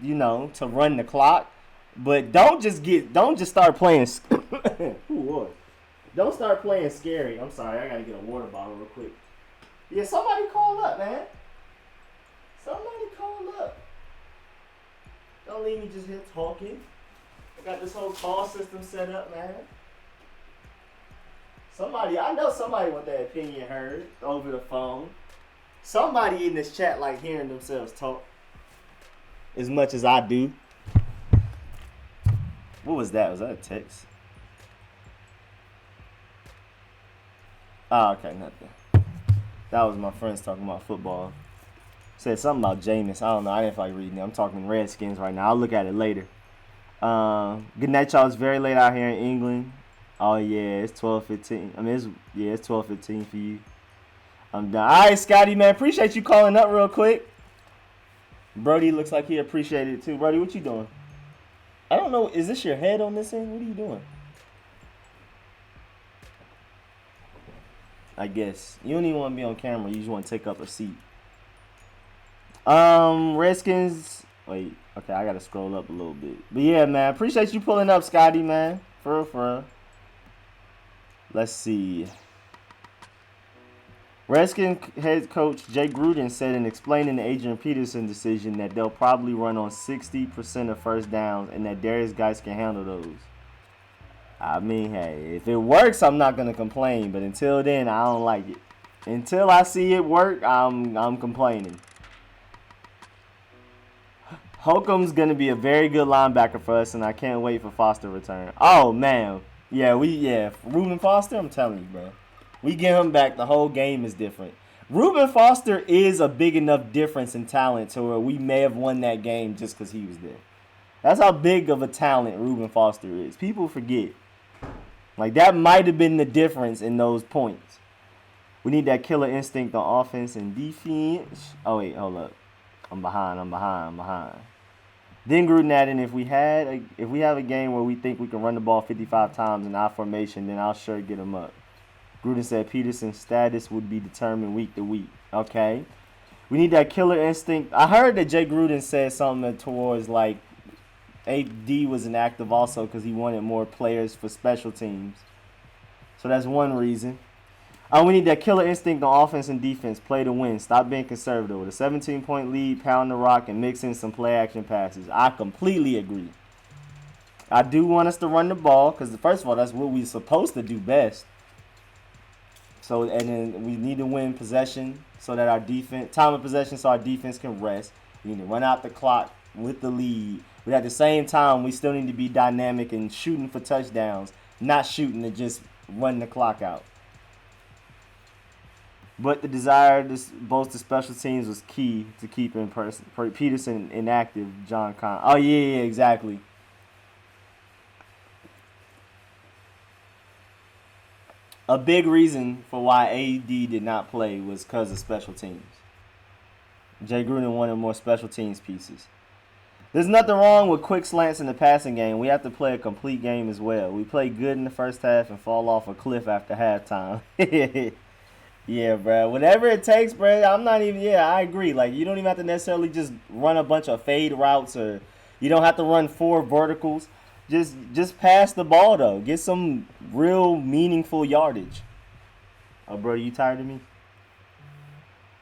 to run the clock. But don't just start playing. Don't start playing scary. I'm sorry, I gotta get a water bottle real quick. Yeah, somebody call up, man. Somebody call up. Don't leave me just here talking. I got this whole call system set up, man. I know somebody want their opinion heard over the phone. Somebody in this chat like hearing themselves talk as much as I do. What was that? Was that a text? Oh, okay, nothing. That was my friends talking about football. Said something about Jameis. I don't know. I didn't feel like reading it. I'm talking Redskins right now. I'll look at it later. Good night, y'all. It's very late out here in England. Oh, yeah. It's 12:15. It's 12:15 for you. I'm done. All right, Scotty, man. Appreciate you calling up real quick. Brody looks like he appreciated it too. Brody, what you doing? I don't know. Is this your head on this end? What are you doing? I guess. You don't even want to be on camera. You just want to take up a seat. Redskins. Wait. Okay, I got to scroll up a little bit. But yeah, man. Appreciate you pulling up, Scotty, man. For real, for real. Let's see. Redskins head coach Jay Gruden said in explaining the Adrian Peterson decision that they'll probably run on 60% of first downs and that Darius Geis can handle those. I mean, hey, if it works, I'm not gonna complain. But until then, I don't like it. Until I see it work, I'm complaining. Holcomb's gonna be a very good linebacker for us, and I can't wait for Foster to return. Oh man, yeah, Reuben Foster, I'm telling you, bro. We get him back, the whole game is different. Reuben Foster is a big enough difference in talent to where we may have won that game just because he was there. That's how big of a talent Reuben Foster is. People forget. Like, that might have been the difference in those points. We need that killer instinct on offense and defense. Oh, wait, hold up. I'm behind. Then Gruden added, if we have a game where we think we can run the ball 55 times in our formation, then I'll sure get him up. Gruden said Peterson's status would be determined week to week. Okay. We need that killer instinct. I heard that Jay Gruden said something towards, like, AD was inactive also because he wanted more players for special teams. So that's one reason. We need that killer instinct on offense and defense. Play to win. Stop being conservative. With a 17-point lead, pound the rock, and mix in some play-action passes. I completely agree. I do want us to run the ball because, first of all, that's what we're supposed to do best. So, and then we need to win possession so that our defense, time of possession so our defense can rest. We need to run out the clock with the lead. But at the same time, we still need to be dynamic and shooting for touchdowns, not shooting to just run the clock out. But the desire to bolster special teams was key to keeping Peterson inactive, John Conn. Oh, yeah, exactly. A big reason for why AD did not play was because of special teams. Jay Gruden wanted more special teams pieces. There's nothing wrong with quick slants in the passing game. We have to play a complete game as well. We play good in the first half and fall off a cliff after halftime. Yeah, bro. Whatever it takes, bro. I agree. Like, you don't even have to necessarily just run a bunch of fade routes or you don't have to run 4 verticals. Just pass the ball, though. Get some real meaningful yardage. Oh, bro, you tired of me?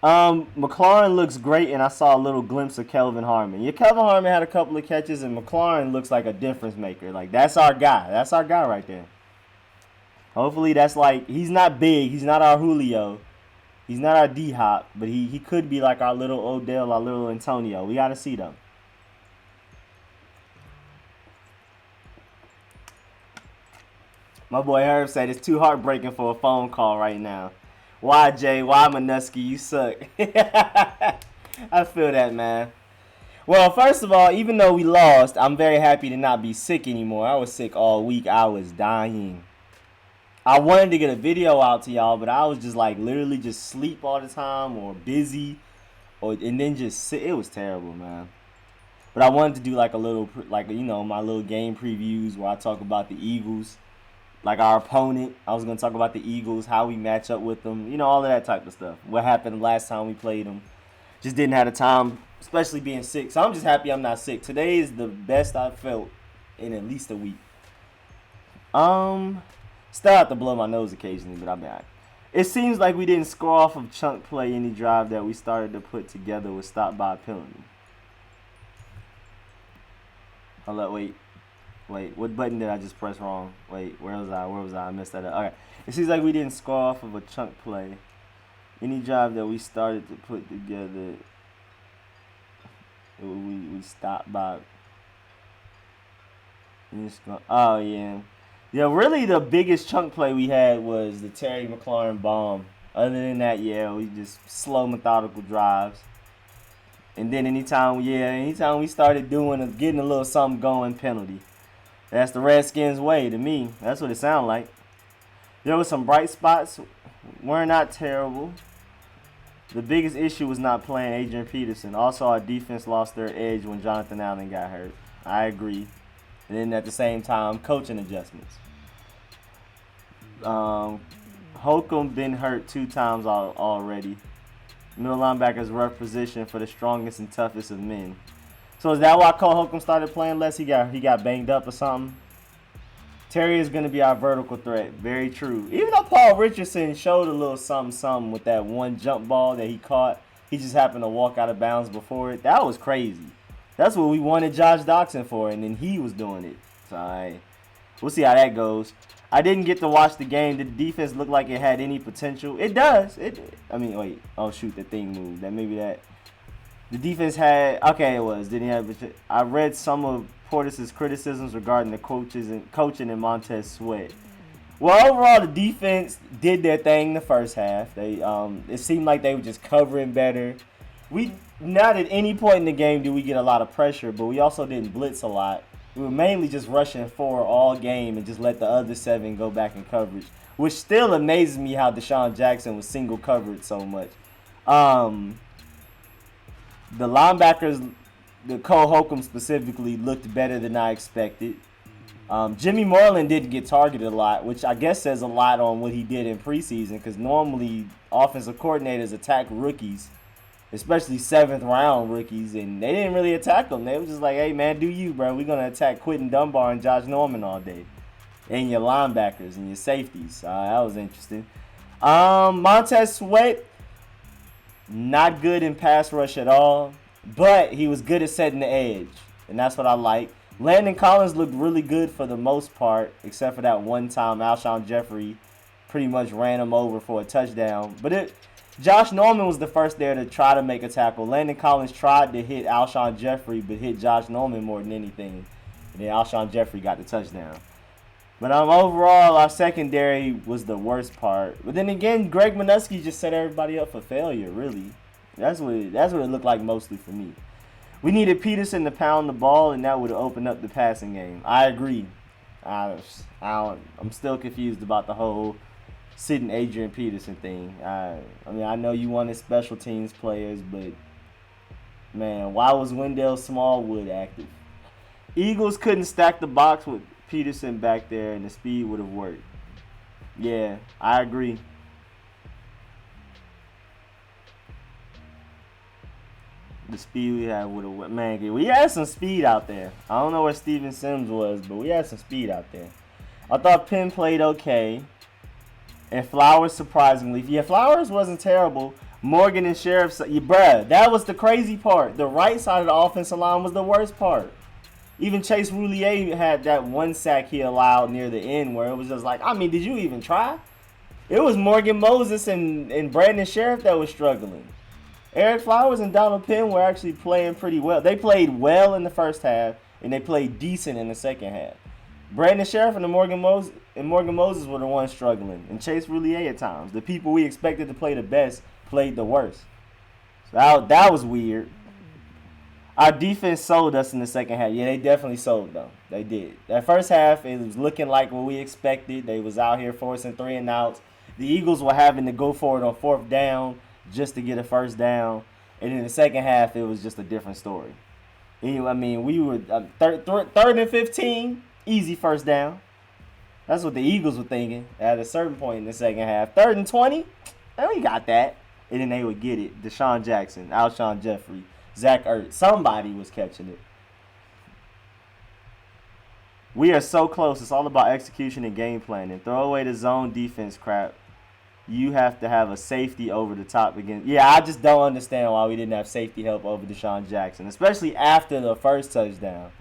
McLaurin looks great, and I saw a little glimpse of Kelvin Harmon. Yeah, Kelvin Harmon had a couple of catches, and McLaurin looks like a difference maker. Like, that's our guy. That's our guy right there. Hopefully that's like, he's not big. He's not our Julio. He's not our D-Hop, but he could be like our little Odell, our little Antonio. We got to see them. My boy Herb said it's too heartbreaking for a phone call right now. Why, Jay? Why, Manuski? You suck. I feel that, man. Well, first of all, even though we lost, I'm very happy to not be sick anymore. I was sick all week. I was dying. I wanted to get a video out to y'all, but I was just like literally just sleep all the time or busy, and then just sit. It was terrible, man. But I wanted to do like a little, my little game previews where I talk about the Eagles. Like our opponent, I was going to talk about the Eagles, how we match up with them, all of that type of stuff. What happened last time we played them. Just didn't have the time, especially being sick. So I'm just happy I'm not sick. Today is the best I've felt in at least a week. Still have to blow my nose occasionally, but I'm back. It seems like we didn't score off of chunk play. Any drive that we started to put together was stopped by a penalty. Hold up, wait, what button did I just press wrong? Wait, where was I? I messed that up. Okay. It seems like we didn't score off of a chunk play. Any drive that we started to put together, we stopped by. Oh, yeah. Yeah, really the biggest chunk play we had was the Terry McLaurin bomb. Other than that, yeah, we just slow, methodical drives. And then anytime we started getting a little something going, penalty. That's the Redskins way to me. That's what it sounded like. There were some bright spots. We're not terrible. The biggest issue was not playing Adrian Peterson. Also, our defense lost their edge when Jonathan Allen got hurt. I agree. And then at the same time, coaching adjustments. Holcomb been hurt 2 times already. Middle linebacker's rough position for the strongest and toughest of men. So is that why Cole Holcomb started playing less? He got banged up or something? Terry is going to be our vertical threat. Very true. Even though Paul Richardson showed a little something with that one jump ball that he caught. He just happened to walk out of bounds before it. That was crazy. That's what we wanted Josh Doctson for, and then he was doing it. So we'll see how that goes. I didn't get to watch the game. Did the defense look like it had any potential? It does. Wait. Oh, shoot. The thing moved. The defense had... Okay, it was. Didn't have... I read some of Portis' criticisms regarding the coaching and Montez Sweat. Well, overall, the defense did their thing the first half. It seemed like they were just covering better. Not at any point in the game did we get a lot of pressure, but we also didn't blitz a lot. We were mainly just rushing 4 all game and just let the other 7 go back in coverage, which still amazes me how Deshaun Jackson was single covered so much. The linebackers, the Cole Holcomb specifically, looked better than I expected. Jimmy Moreland didn't get targeted a lot, which I guess says a lot on what he did in preseason, because normally offensive coordinators attack rookies, especially 7th round rookies, and they didn't really attack them. They were just like, hey, man, do you, bro. We're going to attack Quentin Dunbar and Josh Norman all day. And your linebackers and your safeties. That was interesting. Montez Sweat, not good in pass rush at all, but he was good at setting the edge, and that's what I like. Landon Collins looked really good for the most part, except for that one time Alshon Jeffrey pretty much ran him over for a touchdown. But Josh Norman was the first there to try to make a tackle. Landon Collins tried to hit Alshon Jeffrey, but hit Josh Norman more than anything. And then Alshon Jeffrey got the touchdown. But overall, our secondary was the worst part. But then again, Greg Minuski just set everybody up for failure, really. That's what it looked like mostly for me. We needed Peterson to pound the ball, and that would have opened up the passing game. I agree. I'm still confused about the whole sitting Adrian Peterson thing. I know you wanted special teams players, but, man, why was Wendell Smallwood active? Eagles couldn't stack the box with Peterson back there, and the speed would have worked. Yeah, I agree. The speed we had would have, man, we had some speed out there. I don't know where Steven Sims was, but we had some speed out there. I thought Penn played okay. And Flowers, surprisingly. Yeah, Flowers wasn't terrible. Morgan and Sheriff, bruh, that was the crazy part. The right side of the offensive line was the worst part. Even Chase Roulier had that one sack he allowed near the end where it was just like, did you even try? It was Morgan Moses and Brandon Sheriff that was struggling. Eric Flowers and Donald Penn were actually playing pretty well. They played well in the first half, and they played decent in the second half. Brandon Sheriff and Morgan Moses were the ones struggling, and Chase Roulier at times. The people we expected to play the best played the worst. So that was weird. Our defense sold us in the second half. Yeah, they definitely sold, though. They did. That first half, it was looking like what we expected. They was out here forcing 3 and outs. The Eagles were having to go for it on 4th down just to get a first down. And in the second half, it was just a different story. We were third and 15, easy first down. That's what the Eagles were thinking at a certain point in the second half. 3rd and 20, we got that. And then they would get it. Deshaun Jackson, Alshon Jeffrey, Zach Ertz. Somebody was catching it. We are so close. It's all about execution and game planning. Throw away the zone defense crap. You have to have a safety over the top again. Yeah, I just don't understand why we didn't have safety help over Deshaun Jackson, especially after the first touchdown.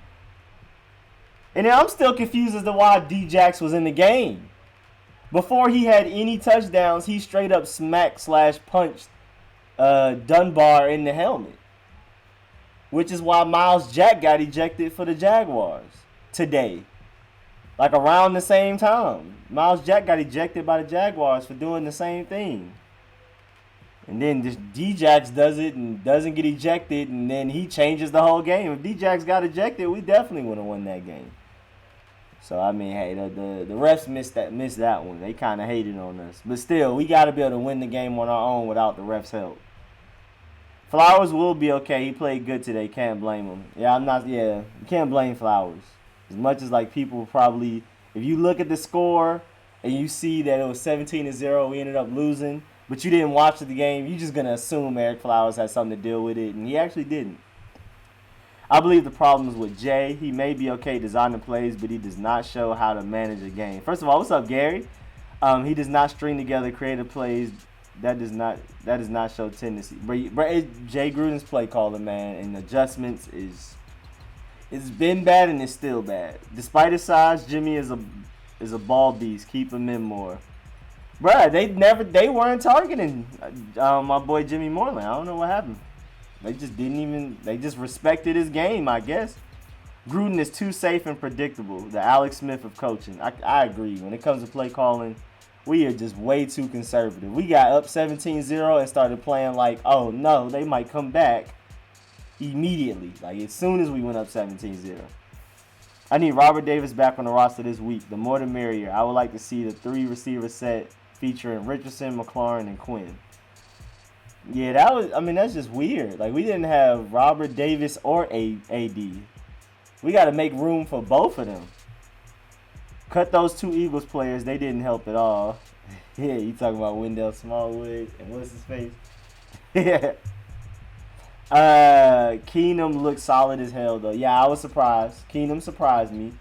And then I'm still confused as to why D-Jax was in the game. Before he had any touchdowns, he straight up smacked/punched Dunbar in the helmet. Which is why Miles Jack got ejected for the Jaguars today. Like around the same time. Miles Jack got ejected by the Jaguars for doing the same thing. And then D-Jax does it and doesn't get ejected, and then he changes the whole game. If D-Jax got ejected, we definitely would have won that game. So, hey, the refs missed that one. They kind of hated on us. But still, we got to be able to win the game on our own without the refs' help. Flowers will be okay. He played good today. Can't blame him. Yeah, I'm not. Yeah, you can't blame Flowers. As much as like people probably, if you look at the score and you see that it was 17-0, we ended up losing, but you didn't watch the game, you're just gonna assume Eric Flowers had something to deal with it, and he actually didn't. I believe the problem is with Jay. He may be okay designing plays, but he does not show how to manage a game. First of all, what's up, Gary? He does not string together creative plays. That does not show tendency. But Jay Gruden's play calling, man, and adjustments it's been bad and it's still bad. Despite his size, Jimmy is a ball beast. Keep him in more. Bruh, they weren't targeting my boy Jimmy Moreland. I don't know what happened. They just respected his game, I guess. Gruden is too safe and predictable. The Alex Smith of coaching. I agree. When it comes to play calling, we are just way too conservative. We got up 17-0 and started playing like, oh no, they might come back immediately. Like as soon as we went up 17-0. I need Robert Davis back on the roster this week. The more the merrier. I would like to see the 3 receiver set featuring Richardson, McLaurin, and Quinn. Yeah, that's just weird. Like, we didn't have Robert Davis or AD. We got to make room for both of them. Cut those 2 Eagles players. They didn't help at all. Yeah, you talking about Wendell Smallwood and what's his face? Yeah. Keenum looked solid as hell, though. Yeah, I was surprised. Keenum surprised me.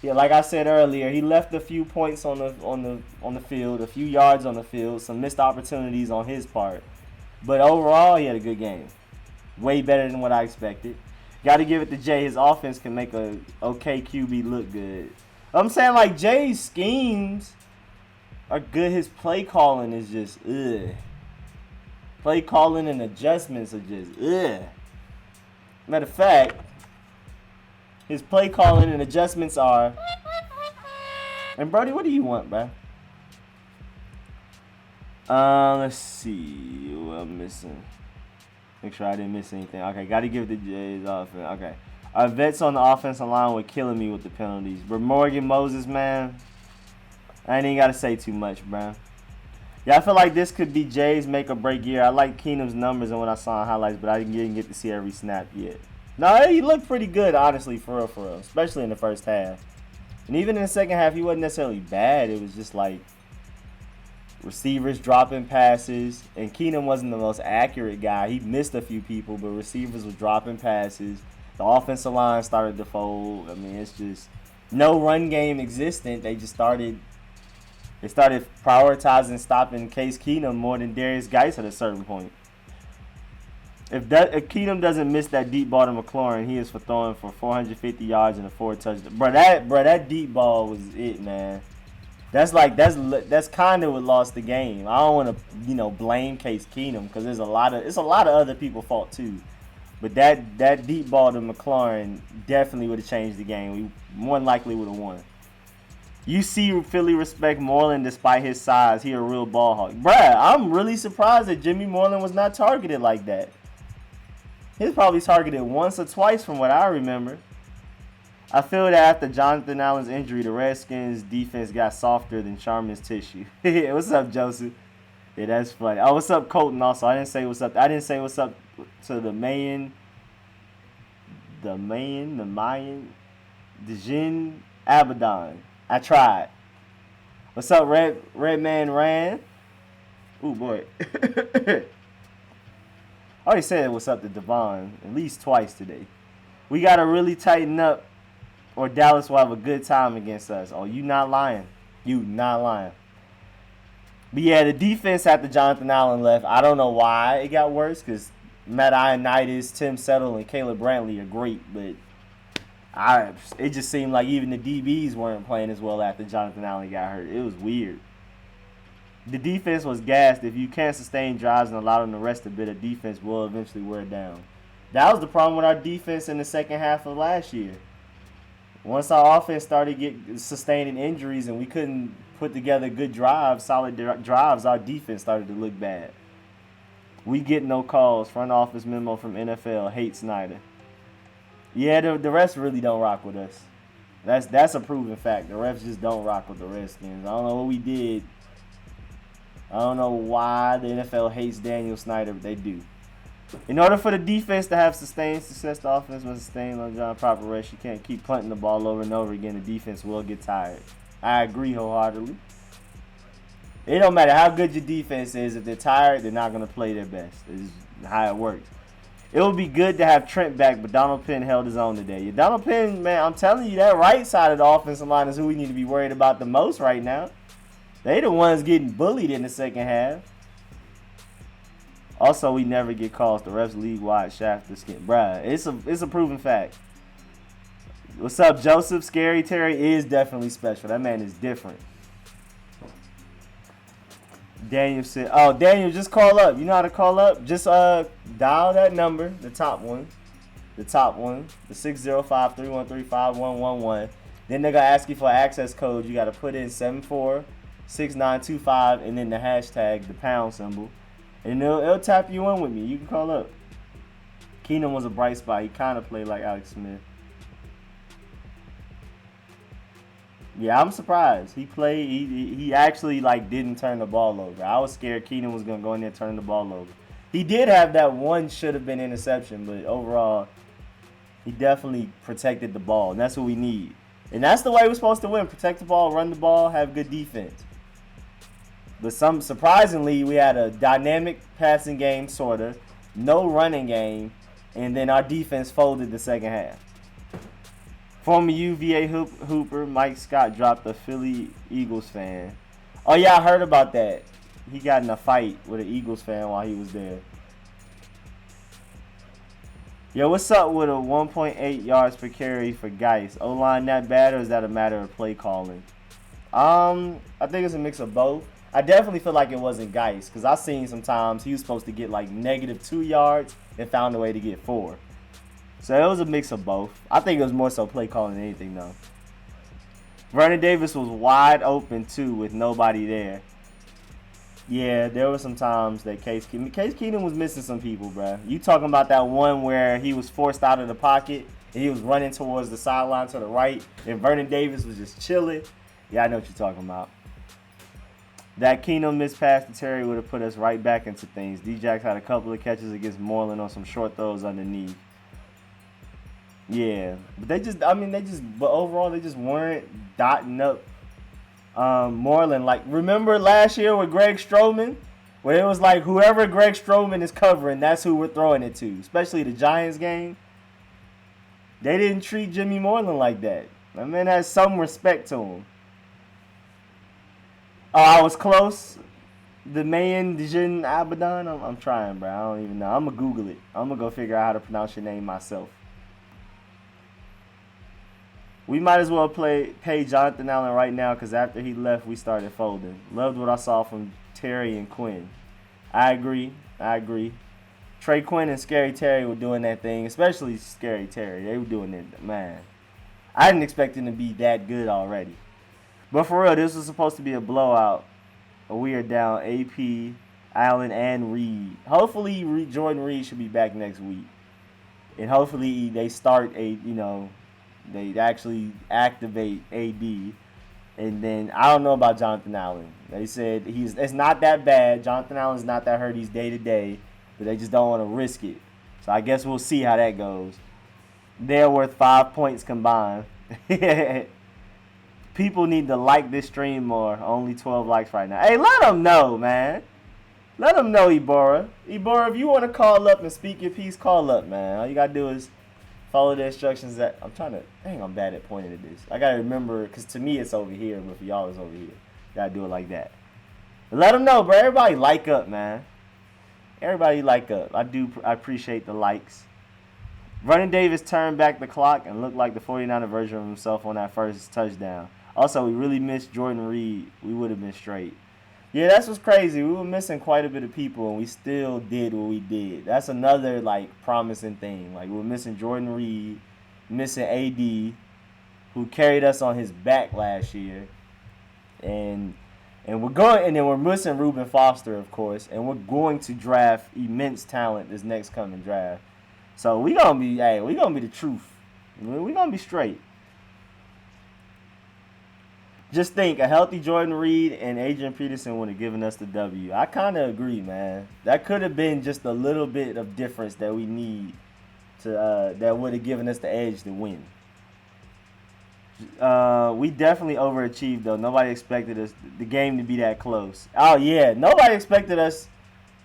Yeah, like I said earlier, he left a few points on the field, a few yards on the field, some missed opportunities on his part. But overall, he had a good game. Way better than what I expected. Got to give it to Jay. His offense can make a okay QB look good. I'm saying, like, Jay's schemes are good. His play calling is just, ugh. Play calling and adjustments are just, ugh. Matter of fact, his play calling and adjustments are... And, Brody, what do you want, bro? Let's see what I'm missing. Make sure I didn't miss anything. Okay, got to give it to Jay's offense. Okay. Our vets on the offensive line were killing me with the penalties. But Morgan Moses, man, I ain't even got to say too much, bro. Yeah, I feel like this could be Jay's make or break year. I like Keenum's numbers and what I saw in highlights, but I didn't get to see every snap yet. No, he looked pretty good, honestly, for real, especially in the first half. And even in the second half, he wasn't necessarily bad. It was just like receivers dropping passes, and Keenum wasn't the most accurate guy. He missed a few people, but receivers was dropping passes. The offensive line started to fold. I mean, it's just no run game existent. They started prioritizing stopping Case Keenum more than Darius Geis at a certain point. If Keenum doesn't miss that deep ball to McLaurin, he is for throwing for 450 yards and a 4 touchdown. That deep ball was it, man. That's kind of what lost the game. I don't want to, blame Case Keenum because it's a lot of other people's fault too. But that deep ball to McLaurin definitely would have changed the game. We more than likely would have won. You see Philly respect Moreland despite his size. He a real ball hawk. Bruh, I'm really surprised that Jimmy Moreland was not targeted like that. He was probably targeted once or twice from what I remember. I feel that after Jonathan Allen's injury, the Redskins defense got softer than Charmin's tissue. What's up, Joseph? Yeah, that's funny. Oh, what's up, Colton? Also, I didn't say what's up to the Mayan, Dejin Abaddon. I tried. What's up, Red Man Ran? Ooh, boy. I already said what's up to Devon at least twice today. We got to really tighten up or Dallas will have a good time against us. Oh, you not lying. You not lying. But yeah, the defense after Jonathan Allen left, I don't know why it got worse because Matt Ioannidis, Tim Settle, and Caleb Brantley are great, but it just seemed like even the DBs weren't playing as well after Jonathan Allen got hurt. It was weird. The defense was gassed. If you can't sustain drives and allow them to rest a bit, a defense will eventually wear down. That was the problem with our defense in the second half of last year. Once our offense started sustaining injuries and we couldn't put together good drives, solid drives, our defense started to look bad. We get no calls. Front office memo from NFL. Hate Snyder. Yeah, the refs really don't rock with us. That's a proven fact. The refs just don't rock with the Redskins. I don't know what we did. I don't know why the NFL hates Daniel Snyder, but they do. In order for the defense to have sustained success, the offense must sustain on John proper rest. You can't keep punting the ball over and over again. The defense will get tired. I agree wholeheartedly. It don't matter how good your defense is. If they're tired, they're not going to play their best. It's how it works. It would be good to have Trent back, but Donald Penn held his own today. Donald Penn, man, I'm telling you, that right side of the offensive line is who we need to be worried about the most right now. They the ones getting bullied in the second half. Also, we never get calls. The refs league-wide shaft the skin. Bruh, it's a proven fact. What's up, Joseph? Scary Terry is definitely special. That man is different. Daniel said, oh, Daniel, just call up. You know how to call up? Just dial that number, the top one, the 605-313-5111. Then they're going to ask you for an access code. You got to put in 746925 and then the hashtag, the pound symbol. And it'll tap you in with me. You can call up. Keenum was a bright spot. He kind of played like Alex Smith. Yeah, I'm surprised. He played. He actually didn't turn the ball over. I was scared Keenum was gonna go in there and turn the ball over. He did have that one should have been interception, but overall, he definitely protected the ball, and that's what we need. And that's the way we're supposed to win: protect the ball, run the ball, have good defense. But surprisingly, we had a dynamic passing game, sorta, no running game, and then our defense folded the second half. Former UVA Hooper Mike Scott dropped a Philly Eagles fan. Oh, yeah, I heard about that. He got in a fight with an Eagles fan while he was there. Yo, what's up with a 1.8 yards per carry for Geis? O-line that bad, or is that a matter of play calling? I think it's a mix of both. I definitely feel like it wasn't Geis, because I've seen sometimes he was supposed to get -2 yards and found a way to get 4. So it was a mix of both. I think it was more so play calling than anything, though. Vernon Davis was wide open, too, with nobody there. Yeah, there were some times that Case Keenum was missing some people, bro. You talking about that one where he was forced out of the pocket and he was running towards the sideline to the right and Vernon Davis was just chilling? Yeah, I know what you're talking about. That Keenum missed pass to Terry would have put us right back into things. D-Jax had a couple of catches against Moreland on some short throws underneath. Yeah, but but overall they just weren't dotting up Moreland. Remember last year with Greg Stroman, where it was whoever Greg Stroman is covering, that's who we're throwing it to. Especially the Giants game, they didn't treat Jimmy Moreland like that. That man has some respect to him. Oh, I was close. The man Dijon Abaddon. I'm trying, bro. I don't even know. I'm gonna Google it. I'm gonna go figure out how to pronounce your name myself. We might as well pay Jonathan Allen right now because after he left, we started folding. Loved what I saw from Terry and Quinn. I agree. Trey Quinn and Scary Terry were doing that thing, especially Scary Terry. They were doing it, man. I didn't expect him to be that good already. But for real, this was supposed to be a blowout. We are down AP, Allen, and Reed. Hopefully, Jordan Reed should be back next week. And hopefully, they start they actually activate AD. And then, I don't know about Jonathan Allen. They said it's not that bad. Jonathan Allen's not that hurt. He's day-to-day. But they just don't want to risk it. So, I guess we'll see how that goes. They're worth 5 points combined. People need to like this stream more. Only 12 likes right now. Hey, let them know, man. Let them know, Ibora. Ibora, if you want to call up and speak your piece, call up, man. All you got to do is follow the instructions that... I'm bad at pointing at this. I got to remember, because to me it's over here, but for y'all it's over here. Got to do it like that. But let them know, bro. Everybody like up, man. Everybody like up. I appreciate the likes. Vernon Davis turned back the clock and looked like the 49er version of himself on that first touchdown. Also, we really missed Jordan Reed. We would have been straight. Yeah, that's what's crazy. We were missing quite a bit of people, and we still did what we did. That's another, promising thing. We were missing Jordan Reed, missing AD, who carried us on his back last year. And we're missing Reuben Foster, of course, and we're going to draft immense talent this next coming draft. So we gonna be the truth. We gonna be straight. Just think, a healthy Jordan Reed and Adrian Peterson would have given us the W. I kind of agree, man. That could have been just a little bit of difference that we need to that would have given us the edge to win. We definitely overachieved, though. Nobody expected us the game to be that close. Oh, yeah. Nobody expected us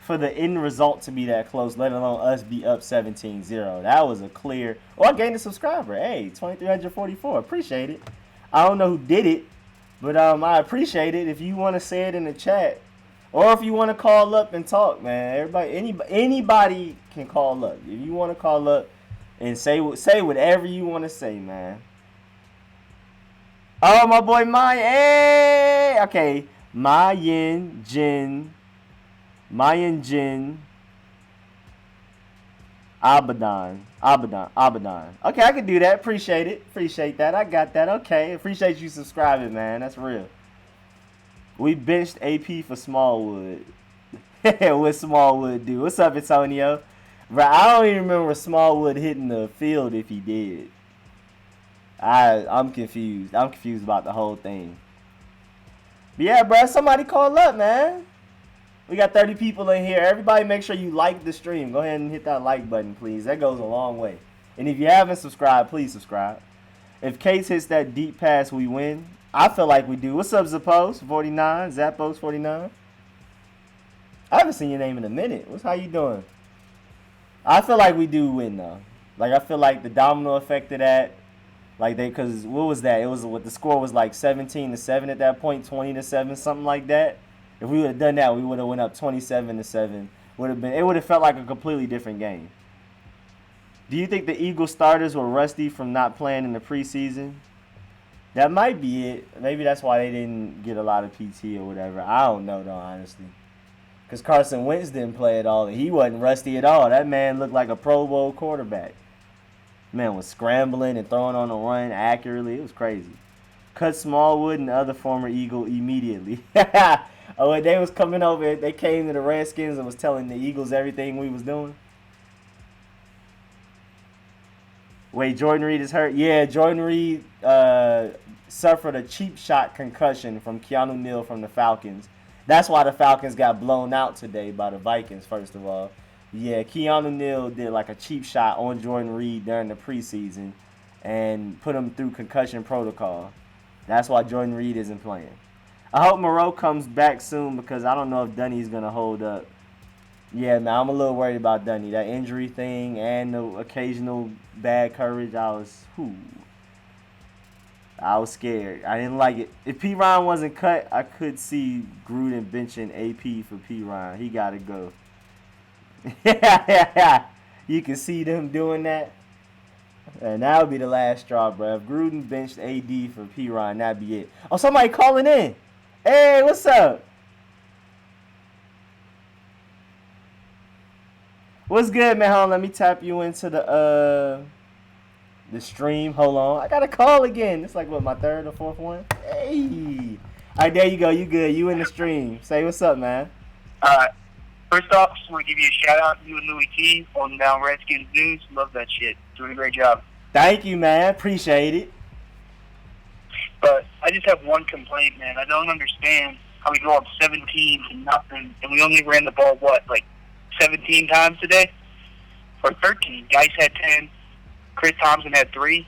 for the end result to be that close, let alone us be up 17-0. That was a clear... Oh, I gained a subscriber. Hey, 2,344. Appreciate it. I don't know who did it. But I appreciate it. If you want to say it in the chat, or if you want to call up and talk, man. Anybody can call up. If you want to call up and say whatever you want to say, man. Oh, my boy Mayan. Hey! Okay, Mayan Jin, Abaddon. Okay, I can do that. Appreciate that. I got that. Okay, appreciate you subscribing, man. That's real. We benched AP for Smallwood. What Smallwood do? What's up, Antonio? Bro, I don't even remember Smallwood hitting the field if he did. I'm confused. I'm confused about the whole thing. But yeah, bro, somebody call up, man. We got 30 people in here. Everybody make sure you like the stream. Go ahead and hit that like button, please. That goes a long way. And if you haven't subscribed, please subscribe. If Case hits that deep pass, we win. I feel like we do. What's up, Zappos 49? Zappos 49? I haven't seen your name in a minute. How you doing? I feel like we do win, though. Like, I feel like the domino effect of that, because what was that? It was what the score was like 17-7 at that point, 20-7, something like that. If we would have done that, we would have went up 27-7. It would have felt like a completely different game. Do you think the Eagles starters were rusty from not playing in the preseason? That might be it. Maybe that's why they didn't get a lot of PT or whatever. I don't know, though, honestly. Because Carson Wentz didn't play at all, and he wasn't rusty at all. That man looked like a Pro Bowl quarterback. Man was scrambling and throwing on the run accurately. It was crazy. Cut Smallwood and the other former Eagle immediately. Oh, when they was coming over, they came to the Redskins and was telling the Eagles everything we was doing. Wait, Jordan Reed is hurt? Yeah, Jordan Reed suffered a cheap shot concussion from Keanu Neal from the Falcons. That's why the Falcons got blown out today by the Vikings, first of all. Yeah, Keanu Neal did like a cheap shot on Jordan Reed during the preseason and put him through concussion protocol. That's why Jordan Reed isn't playing. I hope Moreau comes back soon because I don't know if Dunny's going to hold up. Yeah, man, I'm a little worried about Dunny. That injury thing and the occasional bad coverage, I was scared. I didn't like it. If P. Ryan wasn't cut, I could see Gruden benching AP for P. Ryan. He got to go. You can see them doing that. And that would be the last straw, bro. If Gruden benched AD for P. Ryan, that'd be it. Oh, somebody calling in. Hey, what's up? What's good, man? Hold on, let me tap you into the stream. Hold on. I got a call again. It's like, what, my third or fourth one? Hey. All right, there you go. You good. You in the stream. Say what's up, man. First off, just want to give you a shout out to you and Louis T. holding down Redskins news. Love that shit. Doing a great job. Thank you, man. Appreciate it. But I just have one complaint, man. I don't understand how we go up 17-0, and we only ran the ball, 17 times today? Or 13. Guys had 10. Chris Thompson had 3.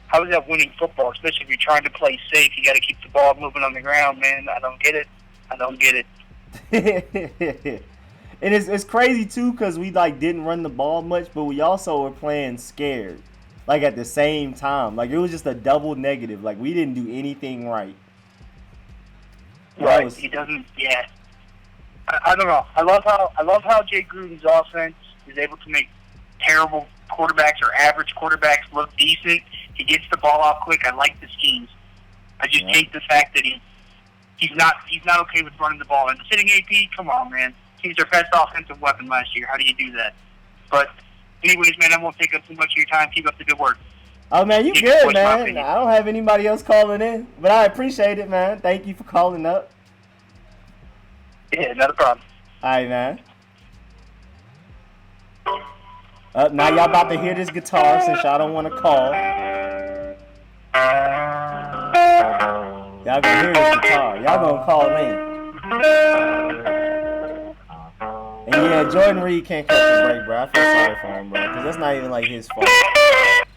How is that winning football? Especially if you're trying to play safe, you got to keep the ball moving on the ground, man. I don't get it. And it's crazy, too, because we, didn't run the ball much, but we also were playing scared, at the same time. It was just a double negative. We didn't do anything right. Right. He doesn't, yeah. I don't know. I love how Jay Gruden's offense is able to make terrible quarterbacks or average quarterbacks look decent. He gets the ball out quick. I like the schemes. I just hate the fact that he's not okay with running the ball. And sitting AP, come on, man. He's their best offensive weapon last year. How do you do that? But anyways, man, I won't take up too much of your time. Keep up the good work. Oh, man, you good, man. I don't have anybody else calling in, but I appreciate it, man. Thank you for calling up. Yeah, not a problem. All right, man. Now y'all about to hear this guitar since y'all don't want to call. Y'all Y'all gonna hear this guitar. Y'all gonna call in. And yeah, Jordan Reed can't catch a break, bro. I feel sorry for him, bro, because that's not even like his fault.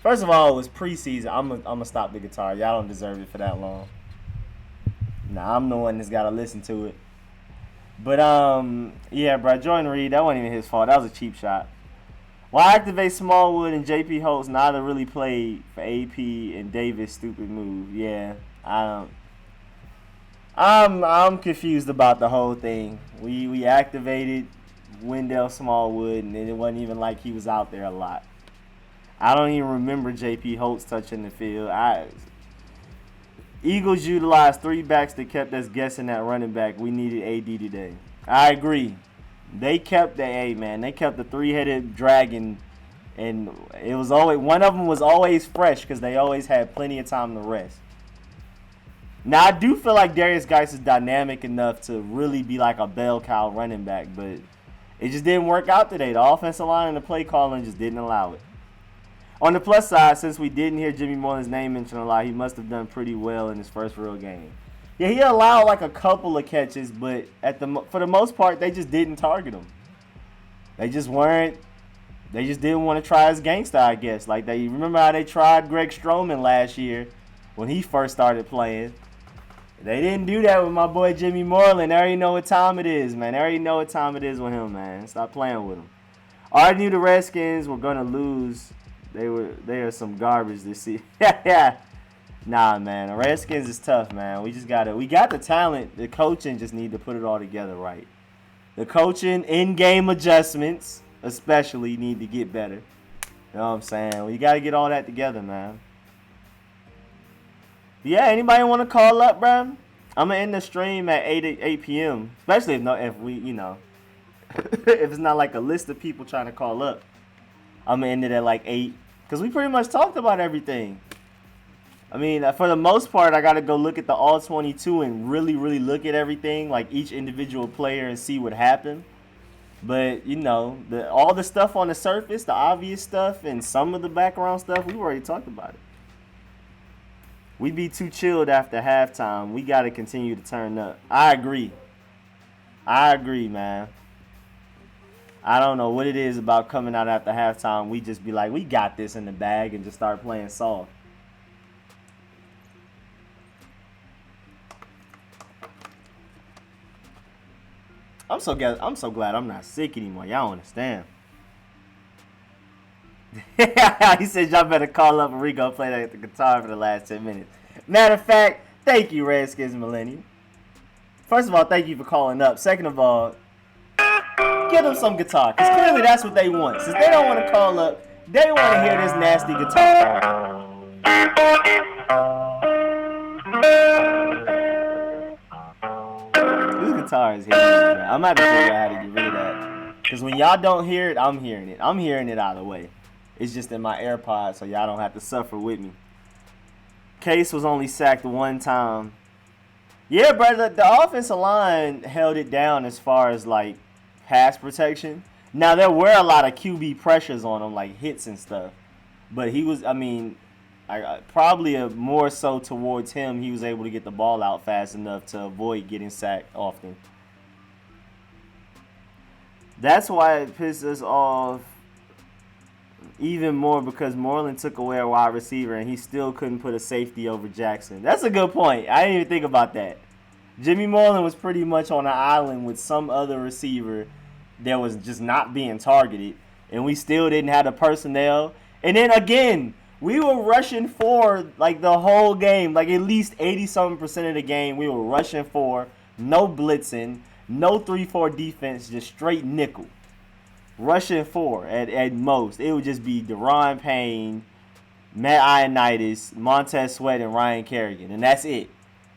First of all, it was preseason. I'm gonna stop the guitar. Y'all don't deserve it for that long. Nah, I'm the one that's gotta listen to it. But yeah, bro, Jordan Reed, that wasn't even his fault. That was a cheap shot. Why activate Smallwood and JP Holtz neither really played for AP and Davis? Stupid move. Yeah, I'm confused about the whole thing. We activated Wendell Smallwood, and it wasn't even like he was out there a lot. I don't even remember JP Holtz touching the field. Eagles utilized 3 backs that kept us guessing at running back. We needed AD today. I agree. They kept man. They kept the 3-headed dragon, and it was always one of them was always fresh because they always had plenty of time to rest. Now I do feel like Darius Geis is dynamic enough to really be like a bell cow running back, but it just didn't work out today. The offensive line and the play calling just didn't allow it. On the plus side, since we didn't hear Jimmy Moreland's name mentioned a lot, he must have done pretty well in his first real game. Yeah, he allowed like a couple of catches, but for the most part, they just didn't target him. They just didn't want to try his gangster, I guess. Like they remember how they tried Greg Stroman last year when he first started playing. They didn't do that with my boy Jimmy Moreland. They already know what time it is, man. They already know what time it is with him, man. Stop playing with him. I already knew the Redskins were gonna lose. They are some garbage this season. Yeah. Nah, man. The Redskins is tough, man. We got the talent. The coaching just need to put it all together right. The coaching, in-game adjustments, especially, need to get better. You know what I'm saying? We got to get all that together, man. Yeah, anybody want to call up, bro? I'm going to end the stream at 8 p.m. Especially if we, if it's not like a list of people trying to call up. I'm going to end it at like 8. Because we pretty much talked about everything. I mean, for the most part, I got to go look at the All-22 and really, really look at everything, like each individual player and see what happened. But, all the stuff on the surface, the obvious stuff, and some of the background stuff, we've already talked about it. We be too chilled after halftime. We got to continue to turn up. I agree, man. I don't know what it is about coming out after halftime. We just be like, we got this in the bag and just start playing soft. I'm so glad I'm not sick anymore. Y'all don't understand. He said y'all better call up and we gonna play the guitar for the last 10 minutes. Matter of fact, thank you, Redskins Millennium. First of all, thank you for calling up. Second of all, give them some guitar, because clearly that's what they want. Since they don't want to call up, they want to hear this nasty guitar. This guitar is hitting me, man. I'm going to have to figure out how to get rid of that. Because when y'all don't hear it, I'm hearing it. I'm hearing it either way. It's just in my AirPods, so y'all don't have to suffer with me. Case was only sacked 1 time. Yeah, brother, the offensive line held it down as far as, like, pass protection. Now, there were a lot of QB pressures on him, like hits and stuff. But he was, probably more so towards him, he was able to get the ball out fast enough to avoid getting sacked often. That's why it pissed us off even more, because Moreland took away a wide receiver and he still couldn't put a safety over Jackson. That's a good point. I didn't even think about that. Jimmy Moreland was pretty much on an island with some other receiver that was just not being targeted, and we still didn't have the personnel. And then again, we were rushing for like the whole game, like at least 80-something% of the game. We were rushing for, no blitzing, no 3-4 defense, just straight nickel. Rushing for at most. It would just be Deron Payne, Matt Ioannidis, Montez Sweat, and Ryan Kerrigan, and that's it.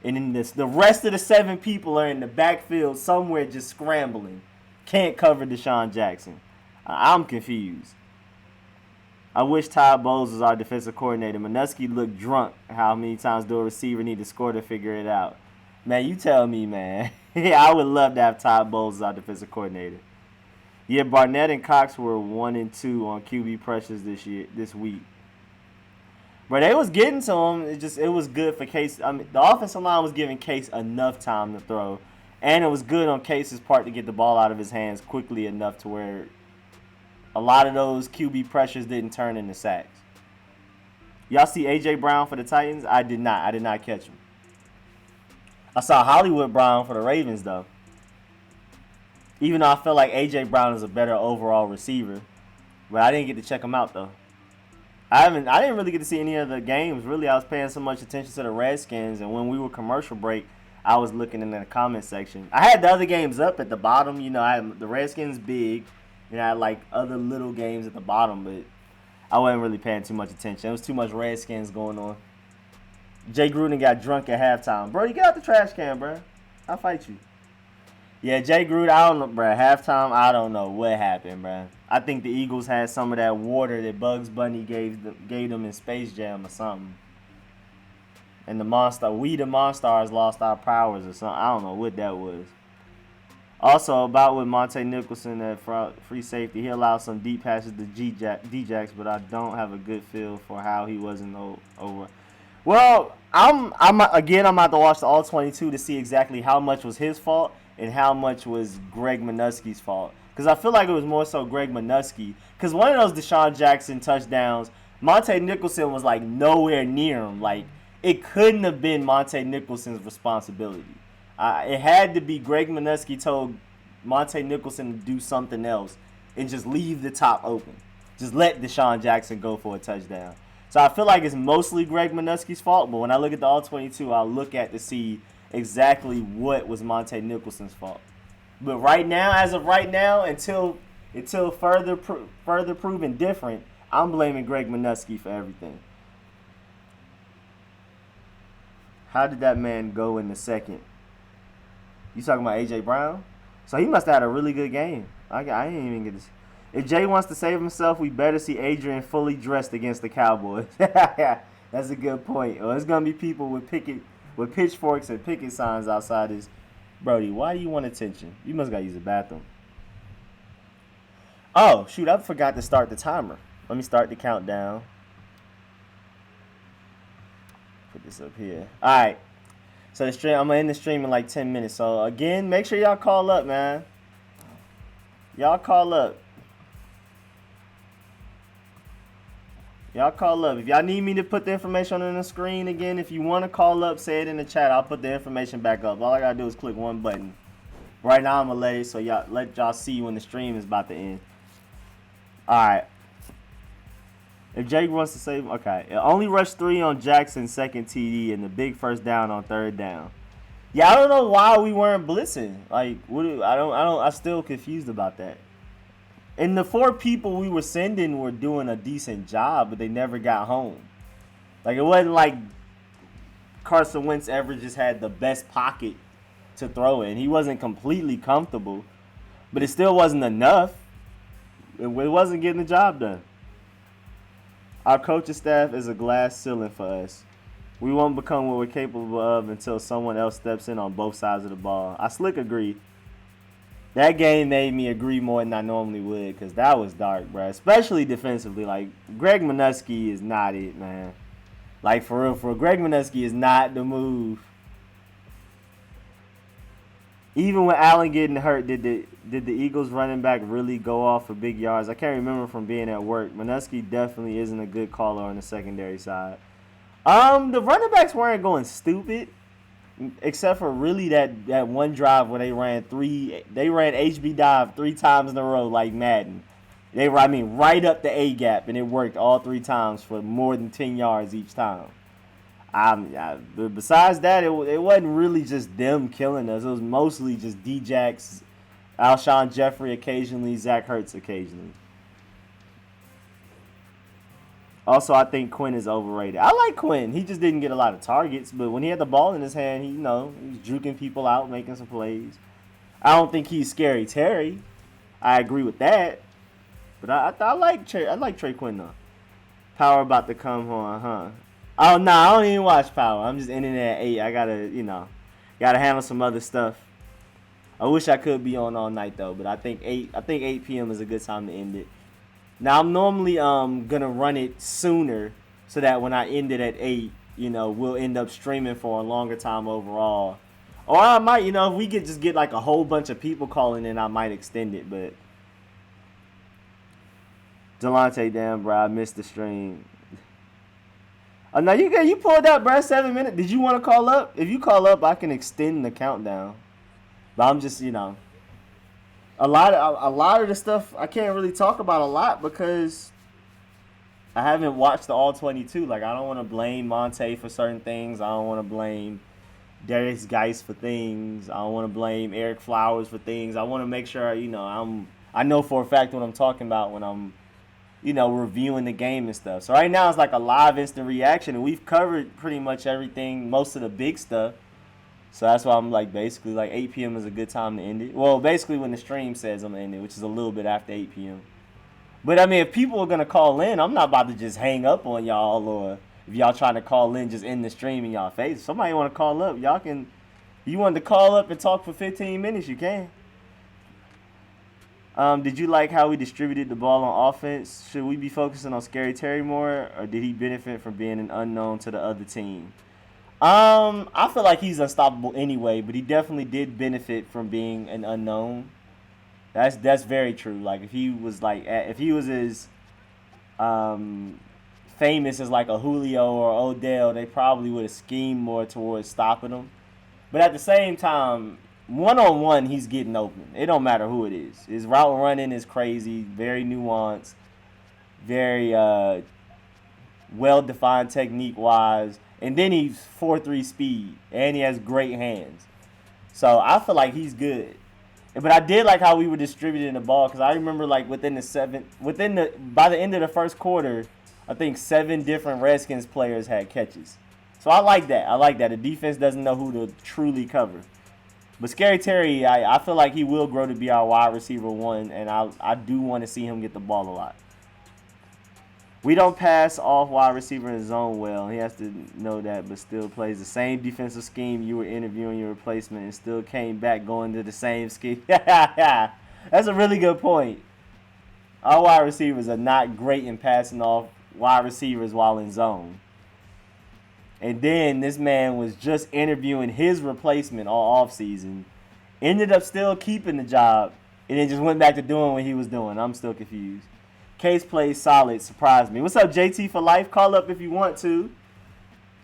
And then the rest of the 7 people are in the backfield somewhere just scrambling. Can't cover Deshaun Jackson. I'm confused. I wish Todd Bowles was our defensive coordinator. Minuski looked drunk. How many times do a receiver need to score to figure it out? Man, you tell me, man. I would love to have Todd Bowles as our defensive coordinator. Yeah, Barnett and Cox were 1 and 2 on QB pressures this week. But they was getting to him. It was good for Case. I mean, the offensive line was giving Case enough time to throw, and it was good on Case's part to get the ball out of his hands quickly enough to where a lot of those QB pressures didn't turn into sacks. Y'all see A.J. Brown for the Titans? I did not. I did not catch him. I saw Hollywood Brown for the Ravens, though. Even though I feel like A.J. Brown is a better overall receiver. But I didn't get to check him out, though. I didn't really get to see any of the games. Really, I was paying so much attention to the Redskins, and when we were commercial break, I was looking in the comment section. I had the other games up at the bottom. You know, I had the Redskins big, and I had like other little games at the bottom, but I wasn't really paying too much attention. There was too much Redskins going on. Jay Gruden got drunk at halftime. Bro, you get out the trash can, bro. I'll fight you. Yeah, Jay Gruden, I don't know, bro. Halftime, I don't know what happened, bro. I think the Eagles had some of that water that Bugs Bunny gave them in Space Jam or something. And the Monstars lost our powers or something. I don't know what that was. Also, about with Monte Nicholson at free safety, he allowed some deep passes to D-Jacks, but I don't have a good feel for how he wasn't over. Well, I'm about to watch the All 22 to see exactly how much was his fault and how much was Greg Minuski's fault. Because I feel like it was more so Greg Minuski. Because one of those Deshaun Jackson touchdowns, Monte Nicholson was like nowhere near him. Like, it couldn't have been Monte Nicholson's responsibility. It had to be Greg Minuski told Monte Nicholson to do something else and just leave the top open. Just let Deshaun Jackson go for a touchdown. So I feel like it's mostly Greg Minuski's fault, but when I look at the All-22, I'll look at to see exactly what was Monte Nicholson's fault. But right now, as of right now, until further proven different, I'm blaming Greg Minuski for everything. How did that man go in the second? You talking about A.J. Brown? So he must have had a really good game. I didn't even get this. If Jay wants to save himself, we better see Adrian fully dressed against the Cowboys. That's a good point. Well, it's going to be people with pitchforks and picket signs outside his. Brody, why do you want attention? You must got to use the bathroom. Oh, shoot, I forgot to start the timer. Let me start the countdown. Put this up here. All right. So I'm going to end the stream in like 10 minutes. So, again, make sure y'all call up, man. Y'all call up. If y'all need me to put the information on the screen again, if you want to call up, say it in the chat. I'll put the information back up. All I got to do is click one button. Right now, I'm going to let it so let y'all see when the stream is about to end. All right. If Jake wants to save, okay. It only rushed 3 on Jackson's second TD and the big first down on third down. Yeah, I don't know why we weren't blitzing. Like, I'm still confused about that. And the 4 people we were sending were doing a decent job, but they never got home. Like, it wasn't like Carson Wentz ever just had the best pocket to throw in. He wasn't completely comfortable, but it still wasn't enough. It wasn't getting the job done. Our coaching staff is a glass ceiling for us. We won't become what we're capable of until someone else steps in on both sides of the ball. I slick agree. That game made me agree more than I normally would because that was dark, bro. Especially defensively. Like, Greg Minuski is not it, man. Like, for real, Greg Minuski is not the move. Even with Allen getting hurt, did the Eagles running back really go off for big yards? I can't remember from being at work. Minuski definitely isn't a good caller on the secondary side. The running backs weren't going stupid, except for really that one drive where they ran HB dive 3 times in a row like Madden. They were, right up the A gap, and it worked all 3 times for more than 10 yards each time. Besides that, it wasn't really just them killing us. It was mostly just D-Jax, Alshon Jeffrey occasionally, Zach Ertz occasionally. Also, I think Quinn is overrated. I like Quinn. He just didn't get a lot of targets, but when he had the ball in his hand, he was juking people out, making some plays. I don't think he's Scary Terry. I agree with that. But I like Trey Quinn, though. Power about to come on, huh? Oh, no, I don't even watch Power. I'm just ending it at 8. I gotta handle some other stuff. I wish I could be on all night, though, but I think 8 p.m. is a good time to end it. Now, I'm normally gonna run it sooner so that when I end it at 8, we'll end up streaming for a longer time overall. Or I might, if we could just get like a whole bunch of people calling in, I might extend it. But Delonte, damn, bro, I missed the stream. Oh, no, you pulled up, bro. 7 minutes. Did you want to call up? If you call up, I can extend the countdown. But I'm just, a lot of the stuff I can't really talk about a lot because I haven't watched the All 22. Like, I don't want to blame Monte for certain things. I don't want to blame Darius Geis for things. I don't want to blame Eric Flowers for things. I want to make sure, I know for a fact what I'm talking about when I'm, reviewing the game and stuff. So right now it's like a live instant reaction, and we've covered pretty much everything, most of the big stuff. So that's why I'm like, basically, like 8 p.m. is a good time to end it. Well, basically when the stream says I'm going to end it, which is a little bit after 8 p.m. But, I mean, if people are going to call in, I'm not about to just hang up on y'all, or if y'all trying to call in, just end the stream in y'all face. If somebody want to call up, y'all can. If you want to call up and talk for 15 minutes, you can. Did you like how we distributed the ball on offense? Should we be focusing on Scary Terry more, or did he benefit from being an unknown to the other team? I feel like he's unstoppable anyway, but he definitely did benefit from being an unknown. That's very true. Like if he was as famous as like a Julio or Odell, they probably would have schemed more towards stopping him. But at the same time, one-on-one, he's getting open. It don't matter who it is. His route running is crazy, very nuanced, very well-defined technique-wise. And then he's 4.3 speed, and he has great hands. So I feel like he's good. But I did like how we were distributing the ball, because I remember like by the end of the first quarter, I think 7 different Redskins players had catches. So I like that. The defense doesn't know who to truly cover. But Scary Terry, I feel like he will grow to be our wide receiver 1, and I do want to see him get the ball a lot. We don't pass off wide receiver in zone well. He has to know that, but still plays the same defensive scheme. You were interviewing your replacement and still came back going to the same scheme. That's a really good point. Our wide receivers are not great in passing off wide receivers while in zone. And then this man was just interviewing his replacement all offseason. Ended up still keeping the job. And then just went back to doing what he was doing. I'm still confused. Case plays solid. Surprised me. What's up, JT for life? Call up if you want to.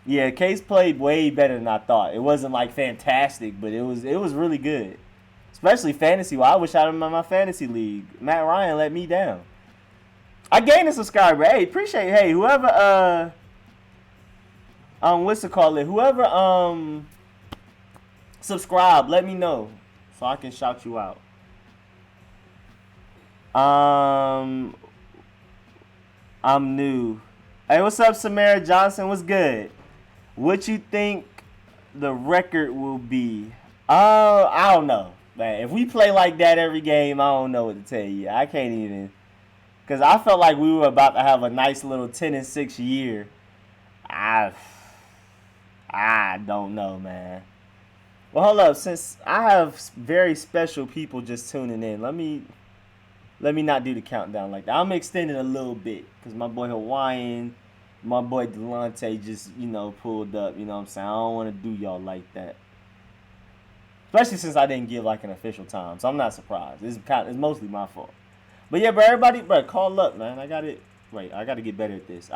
Yeah, Case played way better than I thought. It wasn't like fantastic, but it was really good. Especially fantasy. Well, I wish I had him in my fantasy league. Matt Ryan let me down. I gained a subscriber. Hey, appreciate it. Hey, whoever whoever subscribe, let me know so I can shout you out. I'm new. Hey, what's up, Samara Johnson? What's good? What you think the record will be? I don't know, man. If we play like that every game, I don't know what to tell you. I can't even, because I felt like we were about to have a nice little 10-6 year. I don't know, man. Well, hold up. Since I have very special people just tuning in, let me not do the countdown like that. I'm extending a little bit because my boy Hawaiian, my boy Delonte just, pulled up. You know what I'm saying? I don't want to do y'all like that. Especially since I didn't give like an official time. So I'm not surprised. It's mostly my fault. But yeah, bro, everybody, bro, call up, man. I got to get better at this.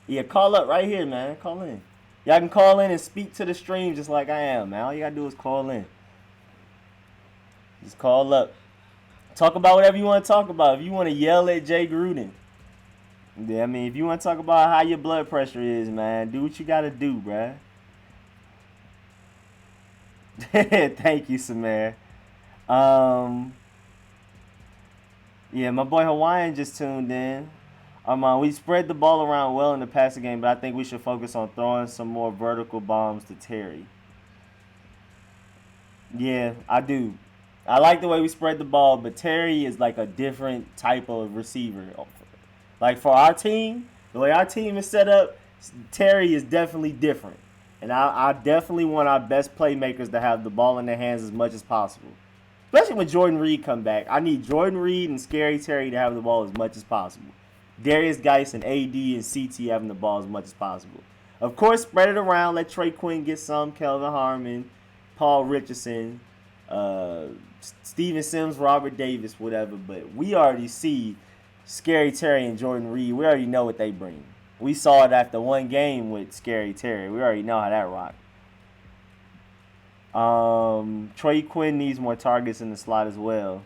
Yeah, call up right here, man. Call in. Y'all can call in and speak to the stream just like I am, man. All you got to do is call in. Just call up. Talk about whatever you want to talk about. If you want to yell at Jay Gruden. Yeah, I mean, if you want to talk about how your blood pressure is, man, do what you got to do, bruh. Thank you, Samir. Yeah, my boy Hawaiian just tuned in. We spread the ball around well in the passing game, but I think we should focus on throwing some more vertical bombs to Terry. Yeah, I do. I like the way we spread the ball, but Terry is like a different type of receiver. Like for our team, the way our team is set up, Terry is definitely different. And I definitely want our best playmakers to have the ball in their hands as much as possible. Especially when Jordan Reed come back. I need Jordan Reed and Scary Terry to have the ball as much as possible. Darius Geis and AD and CT having the ball as much as possible. Of course, spread it around. Let Trey Quinn get some. Kelvin Harmon, Paul Richardson, Steven Sims, Robert Davis, whatever. But we already see Scary Terry and Jordan Reed. We already know what they bring. We saw it after one game with Scary Terry. We already know how that rocked. Trey Quinn needs more targets in the slot as well.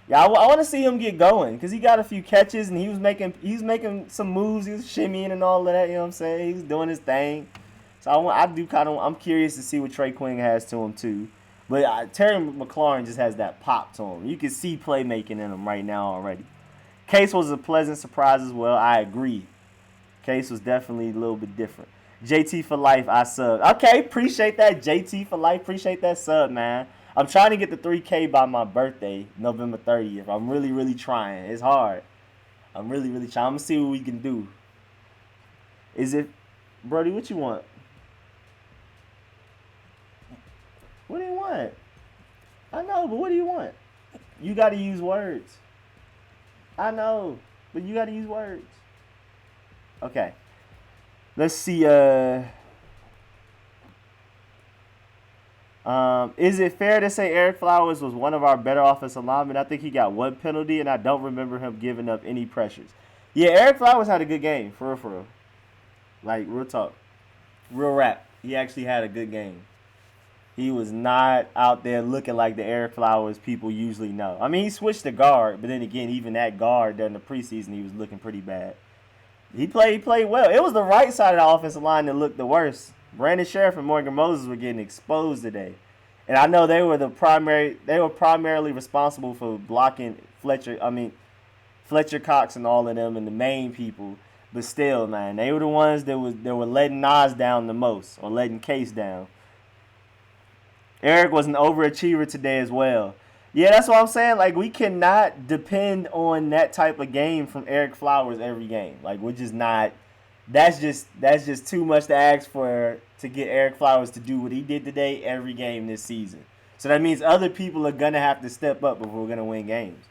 Yeah, I want to see him get going because he got a few catches and he was making some moves. He was shimmying and all of that. You know what I'm saying? He was doing his thing. So I'm curious to see what Trey Quinn has to him too. But Terry McLaurin just has that pop to him. You can see playmaking in him right now already. Case was a pleasant surprise as well. I agree. Case was definitely a little bit different. JT for life, I sub. Okay, appreciate that. JT for life, appreciate that sub, man. I'm trying to get the 3K by my birthday, November 30th. I'm really, really trying. It's hard. I'm really, really trying. I'm going to see what we can do. Is it... Brody, what you want? What do you want? I know, but what do you want? You got to use words. I know, but you got to use words. Okay. Let's see. Is it fair to say Eric Flowers was one of our better offensive linemen? I think he got one penalty, and I don't remember him giving up any pressures. Yeah, Eric Flowers had a good game, for real. Like, real talk. Real rap. He actually had a good game. He was not out there looking like the Eric Flowers people usually know. I mean, he switched to guard, but then again, even that guard during the preseason, he was looking pretty bad. He played well. It was the right side of the offensive line that looked the worst. Brandon Sheriff and Morgan Moses were getting exposed today. And I know they were primarily responsible for blocking Fletcher Cox and all of them and the main people. But still, man, they were the ones that were letting Nas down the most or letting Case down. Eric was an overachiever today as well. Yeah, that's what I'm saying. Like, we cannot depend on that type of game from Eric Flowers every game. Like, we're just not. That's just too much to ask for to get Eric Flowers to do what he did today every game this season. So that means other people are gonna have to step up if we're gonna win games.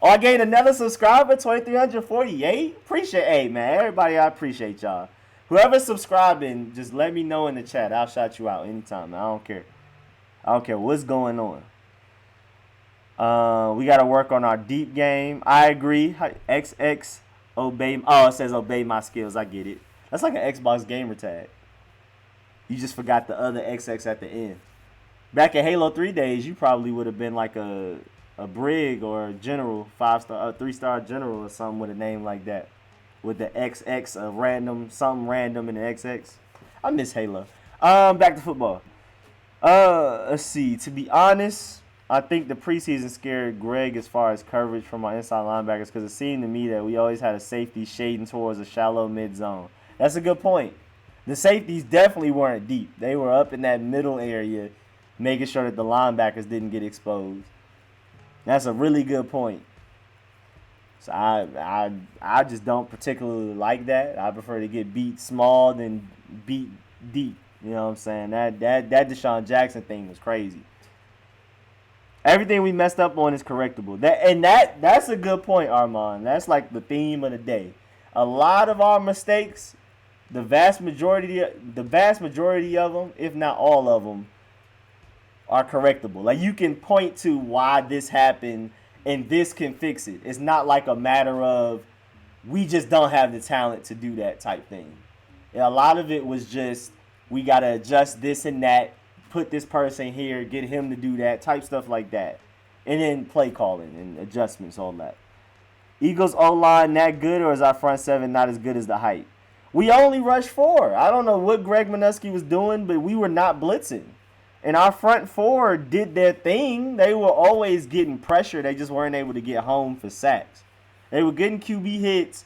Oh, I gained another subscriber, 2,348. Hey, man, everybody, I appreciate y'all. Whoever's subscribing, just let me know in the chat. I'll shout you out anytime, man. I don't care what's going on. We got to work on our deep game. I agree. XX obey. Oh, it says obey my skills. I get it. That's like an Xbox gamer tag. You just forgot the other XX at the end. Back in Halo 3 days, you probably would have been like a brig or a general, 5-star, 3-star general or something with a name like that. With the XX, something random in the XX. I miss Halo. Back to football. Let's see. To be honest, I think the preseason scared Greg as far as coverage from our inside linebackers because it seemed to me that we always had a safety shading towards a shallow mid zone. That's a good point. The safeties definitely weren't deep. They were up in that middle area, making sure that the linebackers didn't get exposed. That's a really good point. So I just don't particularly like that. I prefer to get beat small than beat deep. You know what I'm saying? That Deshaun Jackson thing was crazy. Everything we messed up on is correctable. That's a good point, Armand. That's like the theme of the day. A lot of our mistakes, the vast majority of them, if not all of them, are correctable. Like, you can point to why this happened and this can fix it. It's not like a matter of we just don't have the talent to do that type thing. And a lot of it was just we got to adjust this and that, put this person here, get him to do that, type stuff like that. And then play calling and adjustments, all that. Eagles O-line that good, or is our front seven not as good as the hype? We only rushed 4. I don't know what Greg Minuski was doing, but we were not blitzing. And our front 4 did their thing. They were always getting pressure. They just weren't able to get home for sacks. They were getting QB hits.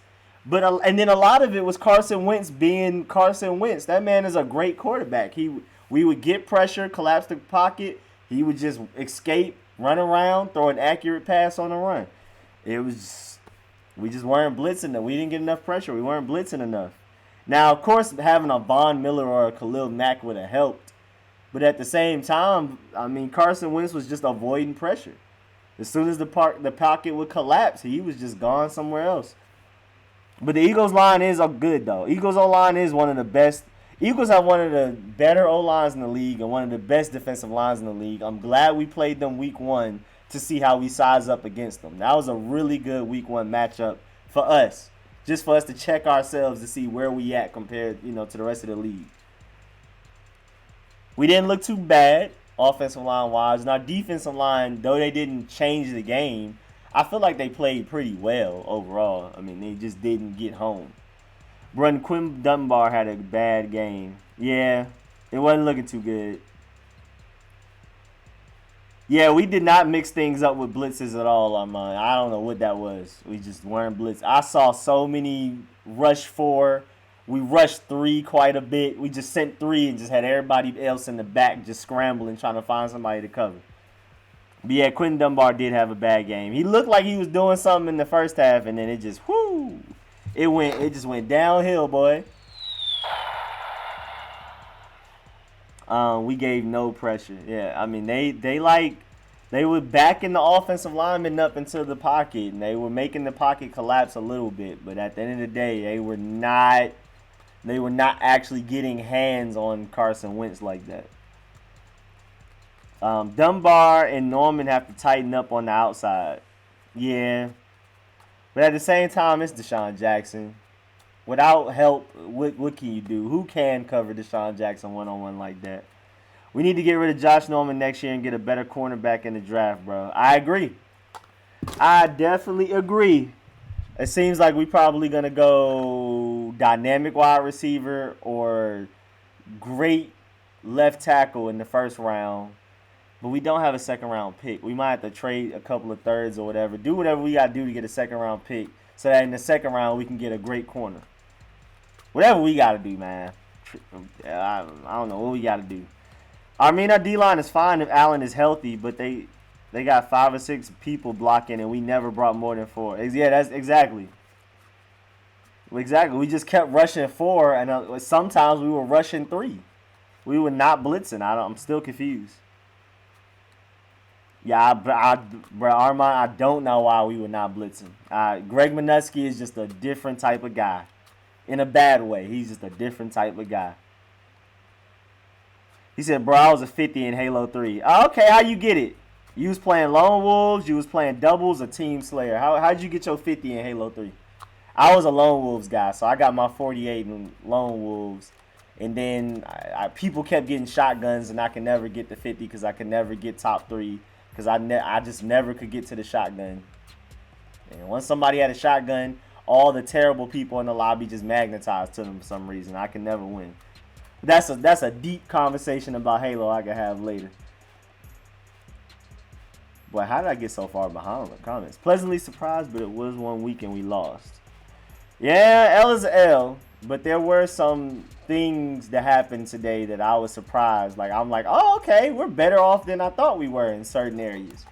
And then a lot of it was Carson Wentz being Carson Wentz. That man is a great quarterback. We would get pressure, collapse the pocket. He would just escape, run around, throw an accurate pass on the run. We just weren't blitzing. We didn't get enough pressure. We weren't blitzing enough. Now, of course, having a Von Miller or a Khalil Mack would have helped. But at the same time, I mean, Carson Wentz was just avoiding pressure. As soon as the pocket would collapse, he was just gone somewhere else. But the Eagles line is good though. Eagles O line is one of the best. Eagles have one of the better O lines in the league and one of the best defensive lines in the league. I'm glad we played them week 1 to see how we size up against them. That was a really good week 1 matchup for us, just for us to check ourselves to see where we at compared, to the rest of the league. We didn't look too bad offensive line wise, and our defensive line, though they didn't change the game, I feel like they played pretty well overall. I mean, they just didn't get home. Brun Quinn Dunbar had a bad game. Yeah, it wasn't looking too good. Yeah, we did not mix things up with blitzes at all on mine. I don't know what that was. We just weren't blitz. I saw so many rush 4. We rushed 3 quite a bit. We just sent 3 and just had everybody else in the back just scrambling, trying to find somebody to cover. But yeah, Quentin Dunbar did have a bad game. He looked like he was doing something in the first half, and then it just it just went downhill, boy. We gave no pressure. Yeah, I mean they were backing the offensive linemen up into the pocket, and they were making the pocket collapse a little bit. But at the end of the day, they were not actually getting hands on Carson Wentz like that. Dunbar and Norman have to tighten up on the outside. Yeah. But at the same time, it's Deshaun Jackson. Without help, what can you do? Who can cover Deshaun Jackson one-on-one like that? We need to get rid of Josh Norman next year and get a better cornerback in the draft, bro. I agree. I definitely agree. It seems like we probably going to go dynamic wide receiver or great left tackle in the first round. But we don't have a second-round pick. We might have to trade a couple of thirds or whatever. Do whatever we got to do to get a second-round pick so that in the second round we can get a great corner. Whatever we got to do, man. I don't know what we got to do. I mean, our D-line is fine if Allen is healthy, but they got 5 or 6 people blocking, and we never brought more than 4. Yeah, that's exactly. Exactly. We just kept rushing 4, and sometimes we were rushing 3. We were not blitzing. I'm still confused. Yeah, bro, Armand, I don't know why we were not blitzing. Greg Minuski is just a different type of guy. In a bad way. He's just a different type of guy. He said, bro, I was a 50 in Halo 3. Oh, okay, how you get it? You was playing Lone Wolves, you was playing doubles, or Team Slayer. How'd you get your 50 in Halo 3? I was a Lone Wolves guy, so I got my 48 in Lone Wolves. And then people kept getting shotguns, and I could never get the 50 because I could never get top 3. Because I just never could get to the shotgun. And once somebody had a shotgun, all the terrible people in the lobby just magnetized to them for some reason. I could never win. That's a deep conversation about Halo I could have later. Boy, how did I get so far behind on the comments? Pleasantly surprised, but it was one week and we lost. Yeah, L is L. But there were some things that happened today that I was surprised. Like, I'm like, oh, okay, we're better off than I thought we were in certain areas.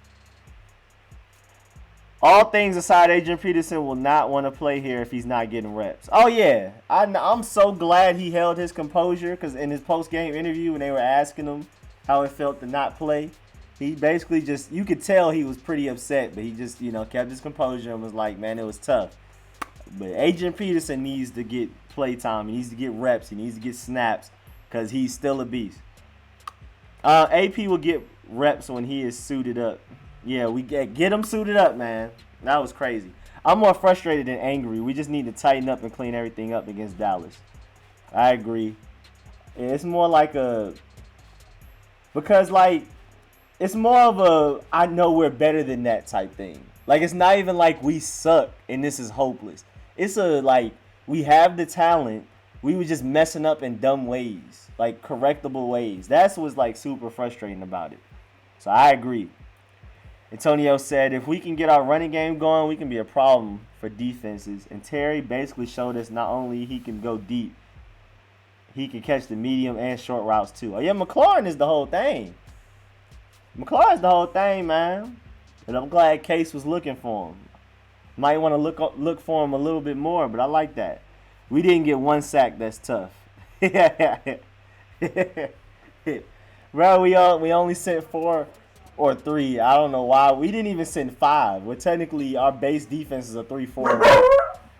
All things aside, Adrian Peterson will not want to play here if he's not getting reps. Oh, yeah. I'm so glad he held his composure because in his post-game interview when they were asking him how it felt to not play, he basically just, you could tell he was pretty upset, but he just, kept his composure and was like, man, it was tough. But Adrian Peterson needs to get play time. He needs to get reps. He needs to get snaps because he's still a beast. AP will get reps when he is suited up. Yeah, we get him suited up, man. That was crazy. I'm more frustrated than angry. We just need to tighten up and clean everything up against Dallas. I agree. It's more like because it's more of a I know we're better than that type thing. Like, it's not even like we suck and this is hopeless. It's we have the talent. We were just messing up in dumb ways, like correctable ways. That's what's super frustrating about it. So I agree. Antonio said, if we can get our running game going, we can be a problem for defenses. And Terry basically showed us not only he can go deep, he can catch the medium and short routes too. Oh yeah, McLaurin is the whole thing. McLaurin's the whole thing, man. And I'm glad Case was looking for him. Might want to look for him a little bit more, but I like that. We didn't get 1 sack. That's tough. Bro, we only sent 4 or 3. I don't know why. We didn't even send 5. We're technically, our base defense is a 3-4.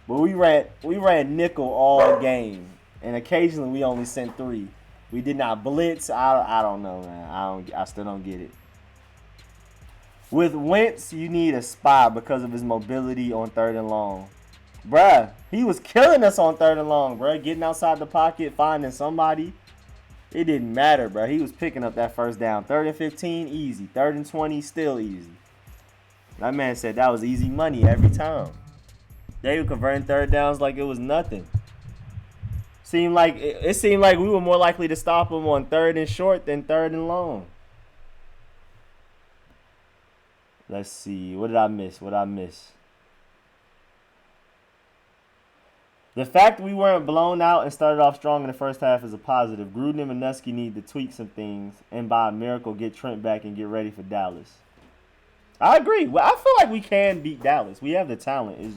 But we ran nickel all game, and occasionally we only sent 3. We did not blitz. I don't know, man. I still don't get it. With Wentz, you need a spy because of his mobility on 3rd and long. Bruh, he was killing us on 3rd and long, bruh. Getting outside the pocket, finding somebody. It didn't matter, bruh. He was picking up that first down. 3rd and 15, easy. 3rd and 20, still easy. That man said that was easy money every time. They were converting 3rd downs like it was nothing. It seemed like we were more likely to stop him on 3rd and short than 3rd and long. Let's see. What did I miss? The fact we weren't blown out and started off strong in the first half is a positive. Gruden and Minuski need to tweak some things and by a miracle get Trent back and get ready for Dallas. I agree. Well, I feel like we can beat Dallas. We have the talent. It's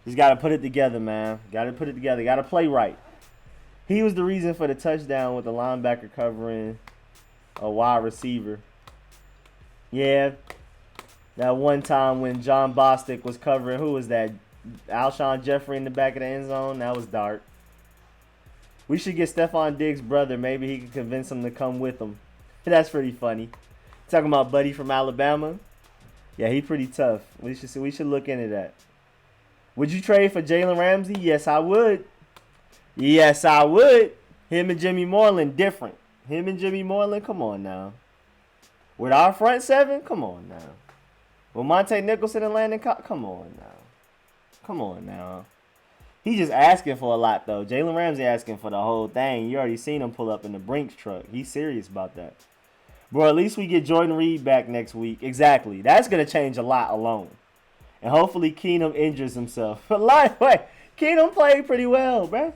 just got to put it together, man. Got to put it together. Got to play right. He was the reason for the touchdown with the linebacker covering a wide receiver. Yeah. That one time when John Bostic was covering, who was that? Alshon Jeffrey in the back of the end zone. That was dark. We should get Stephon Diggs' brother. Maybe he can convince him to come with him. That's pretty funny. Talking about Buddy from Alabama. Yeah, he pretty tough. We should look into that. Would you trade for Jalen Ramsey? Yes, I would. Yes, I would. Him and Jimmy Moreland, different. Come on now. With our front 7, come on now. With Monte Nicholson and Landon come on now. He just asking for a lot, though. Jalen Ramsey asking for the whole thing. You already seen him pull up in the Brinks truck. He's serious about that. Bro, at least we get Jordan Reed back next week. Exactly. That's going to change a lot alone. And hopefully Keenum injures himself. But wait, Keenum played pretty well, bro.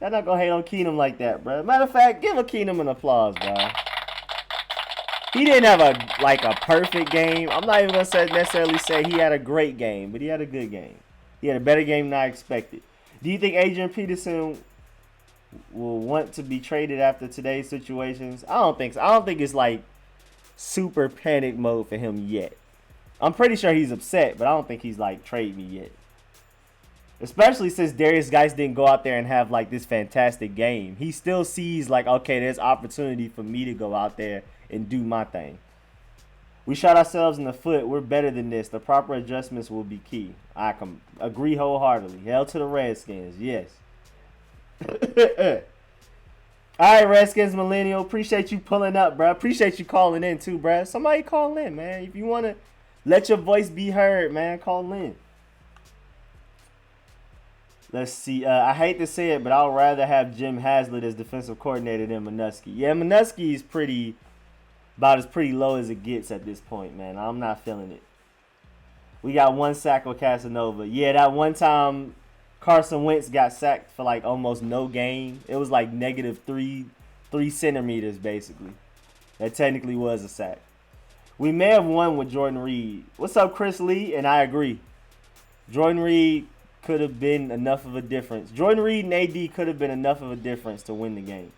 I'm not going to hate on Keenum like that, bro. Matter of fact, give a Keenum an applause, bro. He didn't have a perfect game. I'm not even going to necessarily say he had a great game, but he had a good game. He had a better game than I expected. Do you think Adrian Peterson will want to be traded after today's situations? I don't think so. I don't think it's like super panic mode for him yet. I'm pretty sure he's upset, but I don't think he's like trade me yet. Especially since Darius Geis didn't go out there and have like this fantastic game. He still sees like, okay, there's opportunity for me to go out there and do my thing. We shot ourselves in the foot. We're better than this. The proper adjustments will be key. I can agree wholeheartedly. Hell to the Redskins. Yes. All right, Redskins Millennial. Appreciate you pulling up, bro. Appreciate you calling in, too, bro. Somebody call in, man. If you want to let your voice be heard, man, call in. Let's see. I hate to say it, but I'd rather have Jim Haslett as defensive coordinator than Minuski. Yeah, Minuski is about as pretty low as it gets at this point, man. I'm not feeling it. We got 1 sack with Casanova. Yeah, that one time Carson Wentz got sacked for like almost no gain. It was like negative 3 centimeters, basically. That technically was a sack. We may have won with Jordan Reed. What's up, Chris Lee? And I agree. Jordan Reed could have been enough of a difference. Jordan Reed and AD could have been enough of a difference to win the game.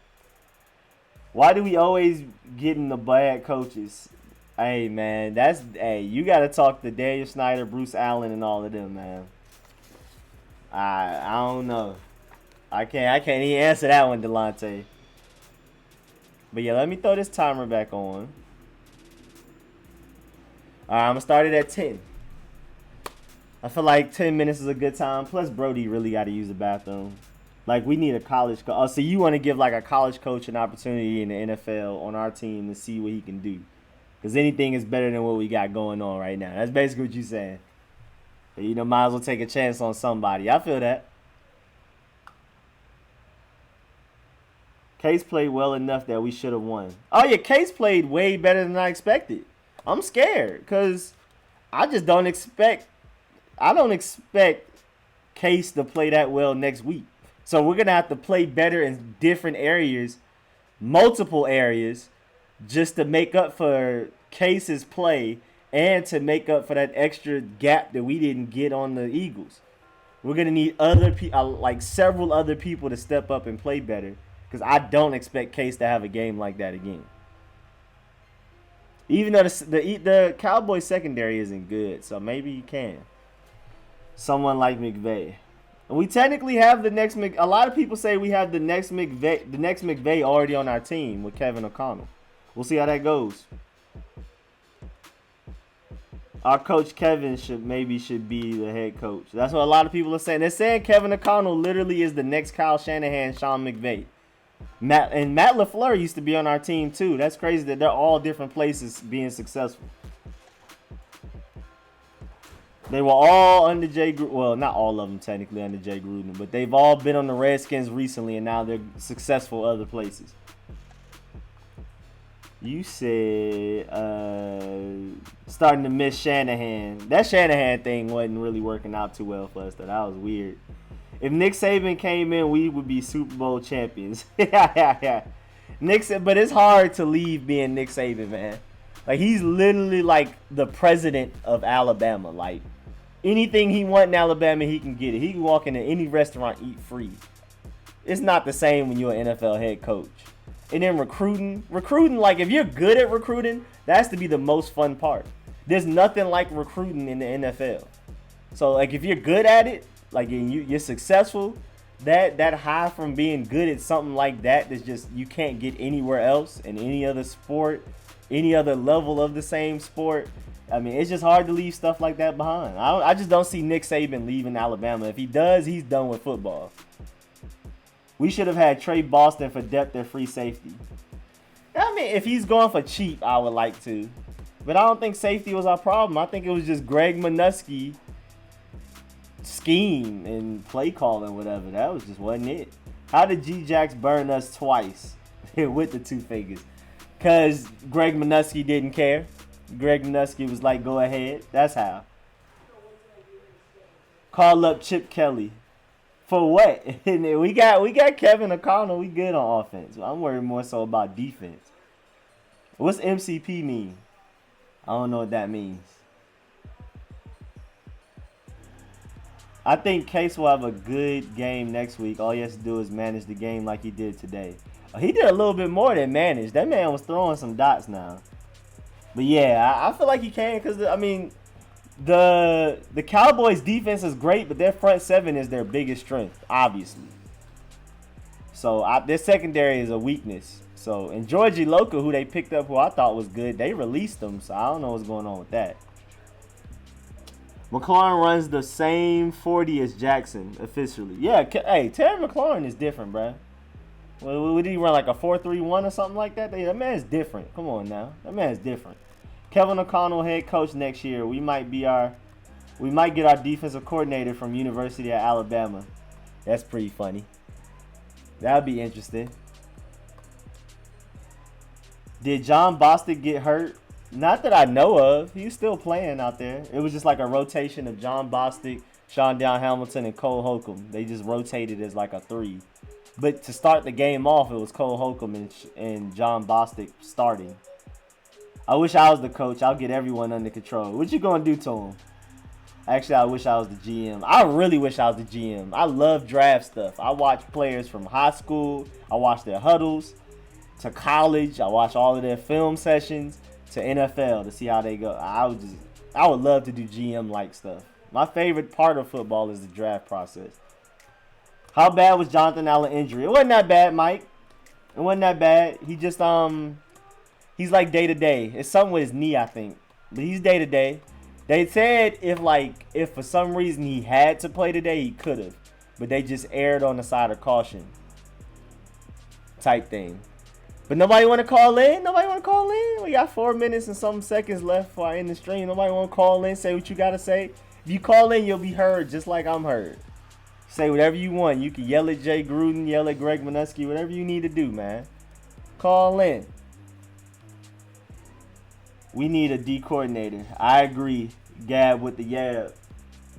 Why do we always get in the bad coaches? Hey, man, you got to talk to Daniel Snyder, Bruce Allen, and all of them, man. I don't know. I can't even answer that one, Delonte. But yeah, let me throw this timer back on. All right, I'm going to start it at 10. I feel like 10 minutes is a good time. Plus, Brody really got to use the bathroom. Like, we need a college coach. Oh, so you want to give, like, a college coach an opportunity in the NFL on our team to see what he can do. Because anything is better than what we got going on right now. That's basically what you're saying. So, might as well take a chance on somebody. I feel that. Case played well enough that we should have won. Oh, yeah, Case played way better than I expected. I'm scared because I don't expect Case to play that well next week. So we're going to have to play better in different areas, multiple areas, just to make up for Case's play and to make up for that extra gap that we didn't get on the Eagles. We're going to need several other people to step up and play better because I don't expect Case to have a game like that again. Even though the Cowboys secondary isn't good, so maybe you can. Someone like McVay. And we technically have the next a lot of people say we have the next McVay already on our team with Kevin O'Connell. We'll see how that goes. Our coach Kevin should be the head coach. That's what a lot of people are saying. They're saying Kevin O'Connell literally is the next Kyle Shanahan, Sean McVay. Matt LaFleur used to be on our team too. That's crazy that they're all different places being successful. They were all under Jay Gruden. Well, not all of them technically under Jay Gruden, but they've all been on the Redskins recently, and now they're successful other places. You said starting to miss Shanahan. That Shanahan thing wasn't really working out too well for us, though. That was weird. If Nick Saban came in, we would be Super Bowl champions. Yeah. But it's hard to leave being Nick Saban, man. Like, he's literally like the president of Alabama. Like, anything he wants in Alabama, he can get it. He can walk into any restaurant, eat free. It's not the same when you're an NFL head coach. And then recruiting, like, if you're good at recruiting, that has to be the most fun part. There's nothing like recruiting in the NFL. So, like, if you're good at it, like, and you're successful, that high from being good at something like that's just, you can't get anywhere else in any other sport, any other level of the same sport. I mean, it's just hard to leave stuff like that behind. I just don't see Nick Saban leaving Alabama. If he does, he's done with football. We should have had Trey Boston for depth and free safety. I mean, if he's going for cheap, I would like to. But I don't think safety was our problem. I think it was just Greg Minuski scheme and play calling, whatever. That was just wasn't it. How did G-Jax burn us twice with the two fingers? Because Greg Minuski didn't care. Greg Minuski was like, go ahead. That's how. Call up Chip Kelly. For what? we got Kevin O'Connell. We good on offense. I'm worried more so about defense. What's MCP mean? I don't know what that means. I think Case will have a good game next week. All he has to do is manage the game like he did today. He did a little bit more than manage. That man was throwing some dots now. But yeah, I feel like he can because, I mean, the Cowboys' defense is great, but their front seven is their biggest strength, obviously. So their secondary is a weakness. So, and Georgie Loca, who they picked up, who I thought was good, they released him. So I don't know what's going on with that. McLaurin runs the same 40 as Jackson officially. Yeah, hey, Terry McLaurin is different, bruh. Would he run like a 4-3-1 or something like that? That man's different. Come on now. That man's different. Kevin O'Connell head coach next year. We might get our defensive coordinator from University of Alabama. That's pretty funny. That would be interesting. Did John Bostic get hurt? Not that I know of. He's still playing out there. It was just like a rotation of John Bostic, Sean Down Hamilton, and Cole Holcomb. They just rotated as like a 3. But to start the game off, it was Cole Holcomb and John Bostic starting. I wish I was the coach. I'll get everyone under control. What you gonna do to him? Actually, I wish I was the GM. I really wish I was the GM. I love draft stuff. I watch players from high school. I watch their huddles to college. I watch all of their film sessions to NFL to see how they go. I would love to do GM-like stuff. My favorite part of football is the draft process. How bad was Jonathan Allen injury? It wasn't that bad, Mike. It wasn't that bad. He just he's like day to day. It's something with his knee, I think. But he's day to day. They said if for some reason he had to play today, he could have. But they just erred on the side of caution. Type thing. But nobody want to call in? We got 4 minutes and some seconds left before I end the stream. Nobody want to call in, say what you got to say? If you call in, you'll be heard just like I'm heard. Say whatever you want. You can yell at Jay Gruden, yell at Greg Minuski, whatever you need to do, man. Call in. We need a D coordinator. I agree. Gab with the Yab.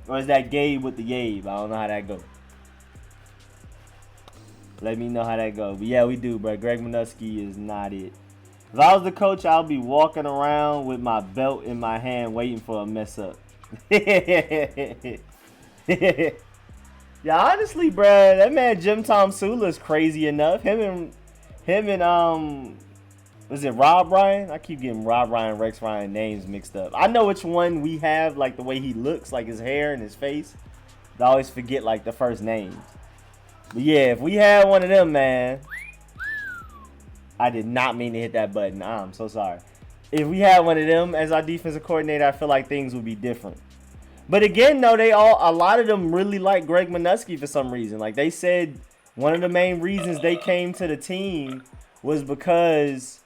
Or is that Gabe with the Yabe? I don't know how that goes. Let me know how that goes. But yeah, we do, bro. Greg Minuski is not it. If I was the coach, I'll be walking around with my belt in my hand waiting for a mess up. Yeah, honestly, bro, that man Jim Tom Sula is crazy enough. Him and was it Rob Ryan? I keep getting Rob Ryan, Rex Ryan names mixed up. I know which one we have, like the way he looks, like his hair and his face. I always forget like the first names. But yeah, if we had one of them, man, I did not mean to hit that button. I'm so sorry. If we had one of them as our defensive coordinator, I feel like things would be different. But again, though, a lot of them really like Greg Minuski for some reason. Like they said, one of the main reasons they came to the team was because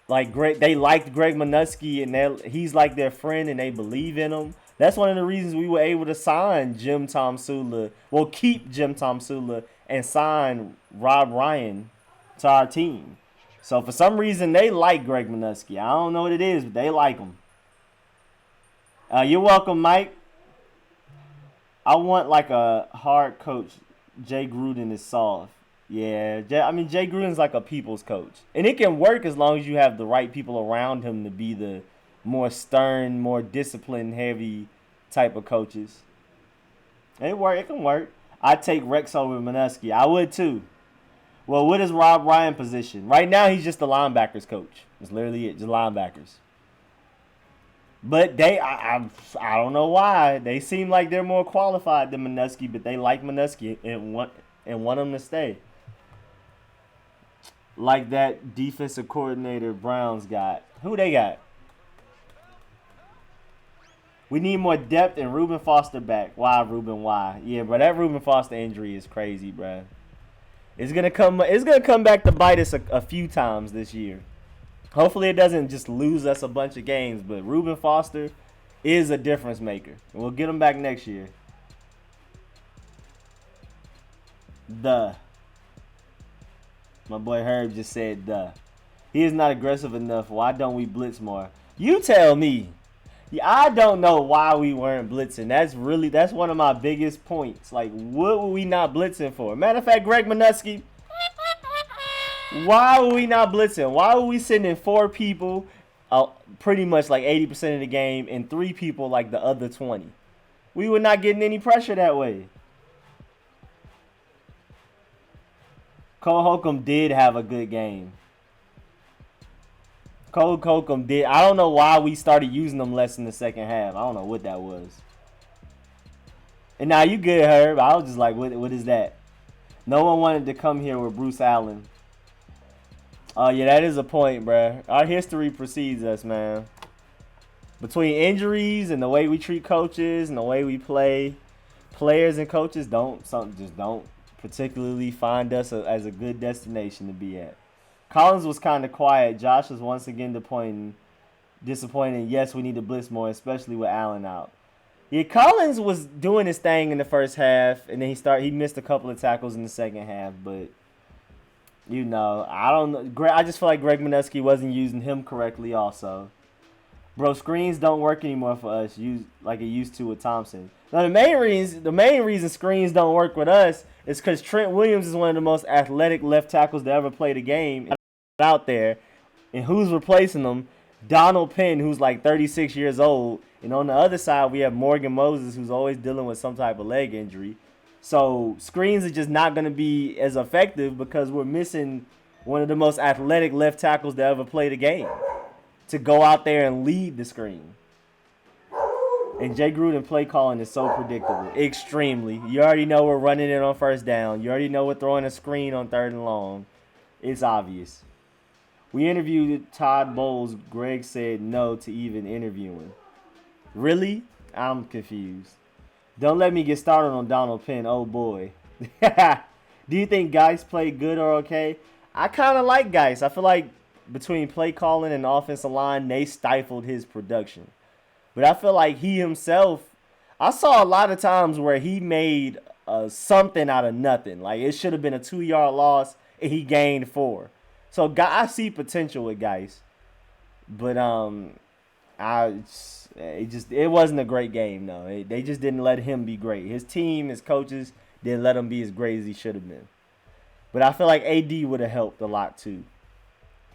they liked Greg Minuski and he's like their friend and they believe in him. That's one of the reasons we were able to sign Jim Tomsula. Well, keep Jim Tomsula and sign Rob Ryan to our team. So for some reason they like Greg Minuski. I don't know what it is, but they like him. You're welcome, Mike. I want like a hard coach. Jay Gruden is soft. Yeah, Jay Gruden's like a people's coach. And it can work as long as you have the right people around him to be the more stern, more discipline-heavy type of coaches. It can work. I'd take Rex over Minuski. I would too. Well, what is Rob Ryan's position? Right now, he's just the linebackers coach. That's literally it, just linebackers. But I don't know why. They seem like they're more qualified than Minuski, but they like Minuski and want him to stay. Like that defensive coordinator Browns got. Who they got? We need more depth and Reuben Foster back. Why, Reuben? Why? Yeah, bro, that Reuben Foster injury is crazy, bro. It's gonna come back to bite us a few times this year. Hopefully it doesn't just lose us a bunch of games, but Reuben Foster is a difference maker. We'll get him back next year. My boy Herb just said he is not aggressive enough. Why don't we blitz more? You tell me. Yeah, I don't know why we weren't blitzing. That's one of my biggest points. Like, what were we not blitzing for? Matter of fact, Greg Minuski, why were we not blitzing? Why were we sending 4 people pretty much like 80% of the game and 3 people like the other 20? We were not getting any pressure that way. Cole Holcomb did have a good game. Cole Holcomb did. I don't know why we started using them less in the second half. I don't know what that was. And now you good, Herb. I was just like, what is that? No one wanted to come here with Bruce Allen. Oh, yeah, that is a point, bruh. Our history precedes us, man. Between injuries and the way we treat coaches and the way we play, players and coaches don't particularly find us as a good destination to be at. Collins was kind of quiet. Josh was once again disappointing. Yes, we need to blitz more, especially with Allen out. Yeah, Collins was doing his thing in the first half, and then he missed a couple of tackles in the second half, but I don't know. I just feel like Greg Minuski wasn't using him correctly also. Bro, screens don't work anymore for us like it used to with Thompson. Now, the main reason screens don't work with us is because Trent Williams is one of the most athletic left tackles to ever play the game out there. And who's replacing him? Donald Penn, who's like 36 years old. And on the other side, we have Morgan Moses, who's always dealing with some type of leg injury. So screens are just not going to be as effective because we're missing one of the most athletic left tackles to ever play the game to go out there and lead the screen. And Jay Gruden play calling is so predictable. Extremely. You already know we're running it on first down. You already know we're throwing a screen on 3rd and long. It's obvious. We interviewed Todd Bowles. Greg said no to even interviewing. Really? I'm confused. Don't let me get started on Donald Penn. Oh, boy. Do you think Geis played good or okay? I kind of like Geis. I feel like between play calling and offensive line, they stifled his production. But I feel like he himself, I saw a lot of times where he made something out of nothing. Like it should have been a 2-yard loss and he gained 4. So I see potential with Geis. But it wasn't a great game, no. They just didn't let him be great. His team, his coaches didn't let him be as great as he should have been. But I feel like AD would have helped a lot too.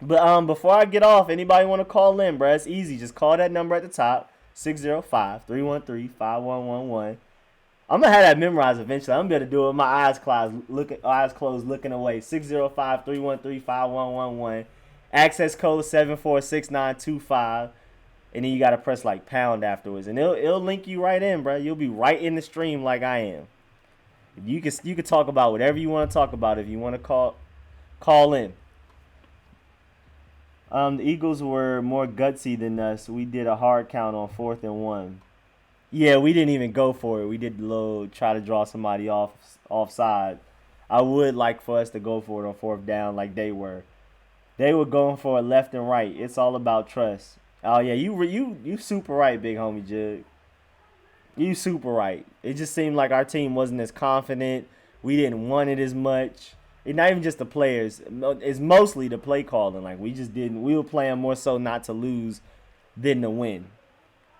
But before I get off, anybody want to call in, bro? It's easy. Just call that number at the top, 605-313-5111. I'm going to have that memorized eventually. I'm going to be able to do it with my eyes closed, looking away. 605-313-5111. Access code 746925. and then you gotta press like pound afterwards, and it'll link you right in, bro. You'll be right in the stream like I am. You can talk about whatever you want to talk about. If you want to call in. The Eagles were more gutsy than us. We did a hard count on 4th and 1. Yeah, we didn't even go for it. We did the little try to draw somebody offside. I would like for us to go for it on 4th down like they were. They were going for it left and right. It's all about trust. Oh yeah, you super right, big homie Jug. You super right. It just seemed like our team wasn't as confident. We didn't want it as much. It's not even just the players. It's mostly the play calling. Like we just didn't. We were playing more so not to lose than to win.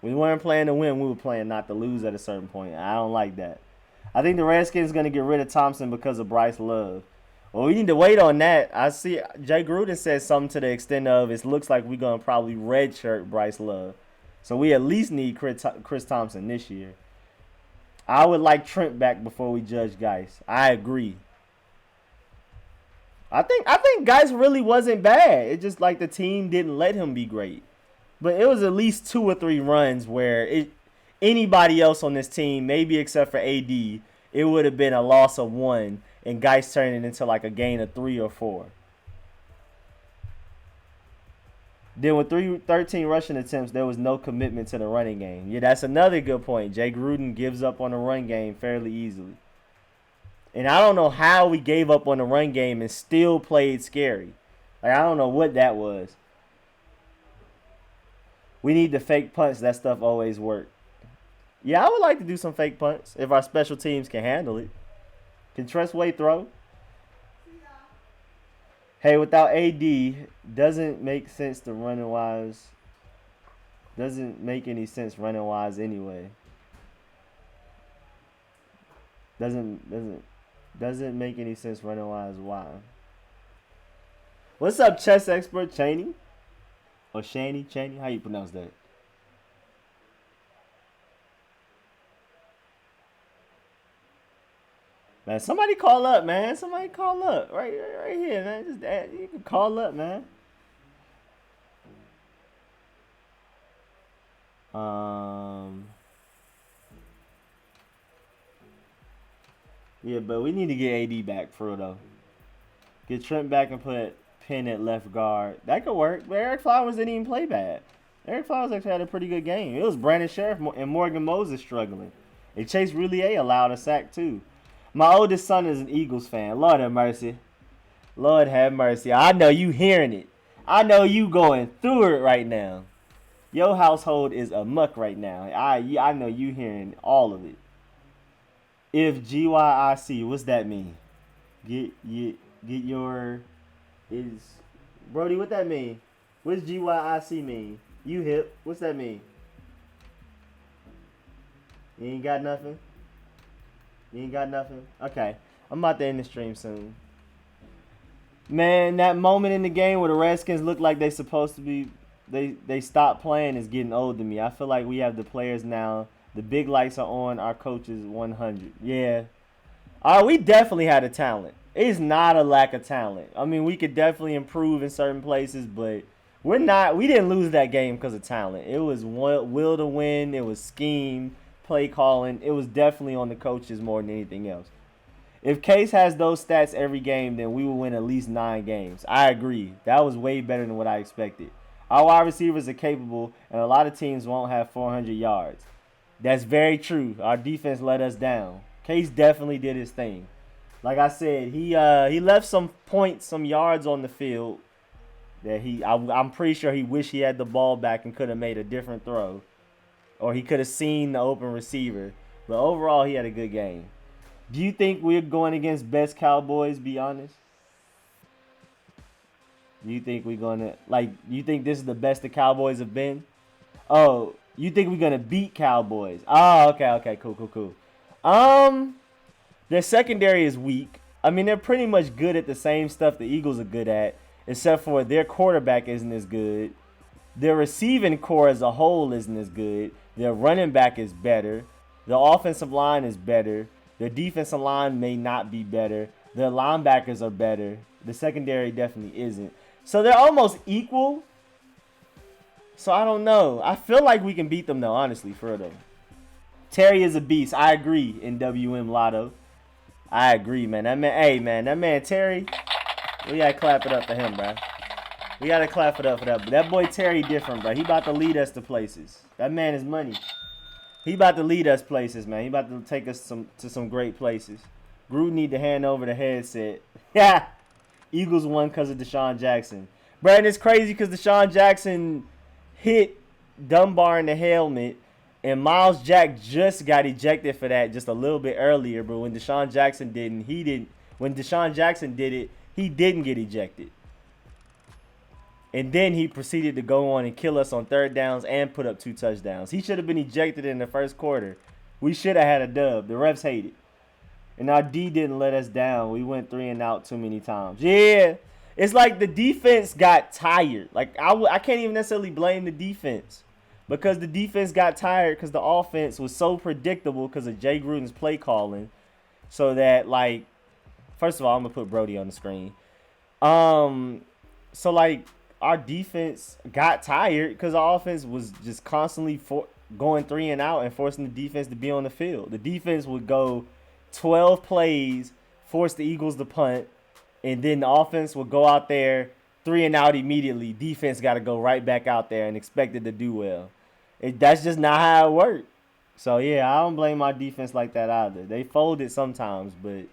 We weren't playing to win. We were playing not to lose at a certain point. I don't like that. I think the Redskins going to get rid of Thompson because of Bryce Love. Well, we need to wait on that. I see Jay Gruden said something to the extent of it looks like we're going to probably redshirt Bryce Love. So we at least need Chris Thompson this year. I would like Trent back before we judge Geis. I agree. I think Geis really wasn't bad. It just like the team didn't let him be great. But it was at least 2 or 3 runs where anybody else on this team, maybe except for AD, it would have been a loss of 1 and Geis turning into like a gain of 3 or 4. Then with 13 rushing attempts, there was no commitment to the running game. Yeah, that's another good point. Jay Gruden gives up on the run game fairly easily. And I don't know how we gave up on the run game and still played scary. Like, I don't know what that was. We need the fake punts. That stuff always worked. Yeah, I would like to do some fake punts if our special teams can handle it. Can Tressway throw? Hey, without AD, doesn't make sense to running wise. Doesn't make any sense running wise anyway. Doesn't make any sense running wise. Why? What's up, chess expert Cheney? Or Cheney? How you pronounce that? Man, somebody call up, man. Somebody call up. Right here, man. Just you can call up, man. Yeah, but we need to get AD back for real though. Get Trent back and put Penn at left guard. That could work. But Eric Flowers didn't even play bad. Eric Flowers actually had a pretty good game. It was Brandon Sheriff and Morgan Moses struggling. And Chase Roulier allowed a sack too. My oldest son is an Eagles fan. Lord have mercy. Lord have mercy. I know you hearing it. I know you going through it right now. Your household is a muck right now. I know you hearing all of it. If GYIC, what's that mean? Get your is Brody, what that mean? What does GYIC mean? You hip. What's that mean? You ain't got nothing? You ain't got nothing? Okay. I'm about to end the stream soon. Man, that moment in the game where the Redskins look like they supposed to be they stopped playing is getting old to me. I feel like we have the players now. The big lights are on. Our coach is 100. Yeah. We definitely had a talent. It's not a lack of talent. I mean, we could definitely improve in certain places, but we didn't lose that game because of talent. It was will to win. It was scheme, play calling. It was definitely on the coaches more than anything else. If Case has those stats every game, then we will win at least 9 games. I agree. That was way better than what I expected. Our wide receivers are capable, and a lot of teams won't have 400 yards. That's very true. Our defense let us down. Case definitely did his thing. Like I said, he left some points, some yards on the field that I'm pretty sure he wished he had the ball back and could have made a different throw. Or he could have seen the open receiver. But overall, he had a good game. Do you think we're going against best Cowboys, be honest? Do you think we're going to, you think this is the best the Cowboys have been? Oh, you think we're going to beat Cowboys? Oh, okay, cool. Their secondary is weak. I mean, they're pretty much good at the same stuff the Eagles are good at, except for their quarterback isn't as good. Their receiving core as a whole isn't as good. Their running back is better. The offensive line is better. Their defensive line may not be better. Their linebackers are better. The secondary definitely isn't. So they're almost equal. So I don't know. I feel like we can beat them though, honestly, for real though. Terry is a beast. I agree in WM Lotto. I agree, man. That man Terry, we gotta clap it up for him, bro. We gotta clap it up for that. But that boy Terry different, bro. He about to lead us to places. That man is money. He about to lead us places, man. He about to take us to some great places. Gruden need to hand over the headset. Yeah. Eagles won because of Deshaun Jackson. Bro, and it's crazy because Deshaun Jackson hit Dunbar in the helmet, and Miles Jack just got ejected for that just a little bit earlier. But when Deshaun Jackson didn't, he didn't. When Deshaun Jackson did it, he didn't get ejected. And then he proceeded to go on and kill us on third downs and put up 2 touchdowns. He should have been ejected in the first quarter. We should have had a dub. The refs hate it. And our D didn't let us down. We went 3 and out too many times. Yeah. It's like the defense got tired. Like, I can't even necessarily blame the defense. Because the defense got tired because the offense was so predictable because of Jay Gruden's play calling. So that, like, first of all, I'm going to put Brody on the screen. So, like, our defense got tired because our offense was just constantly going 3 and out and forcing the defense to be on the field. The defense would go 12 plays, force the Eagles to punt, and then the offense would go out there 3 and out immediately. Defense got to go right back out there and expect it to do well. That's just not how it worked. So, yeah, I don't blame our defense like that either. They folded sometimes, but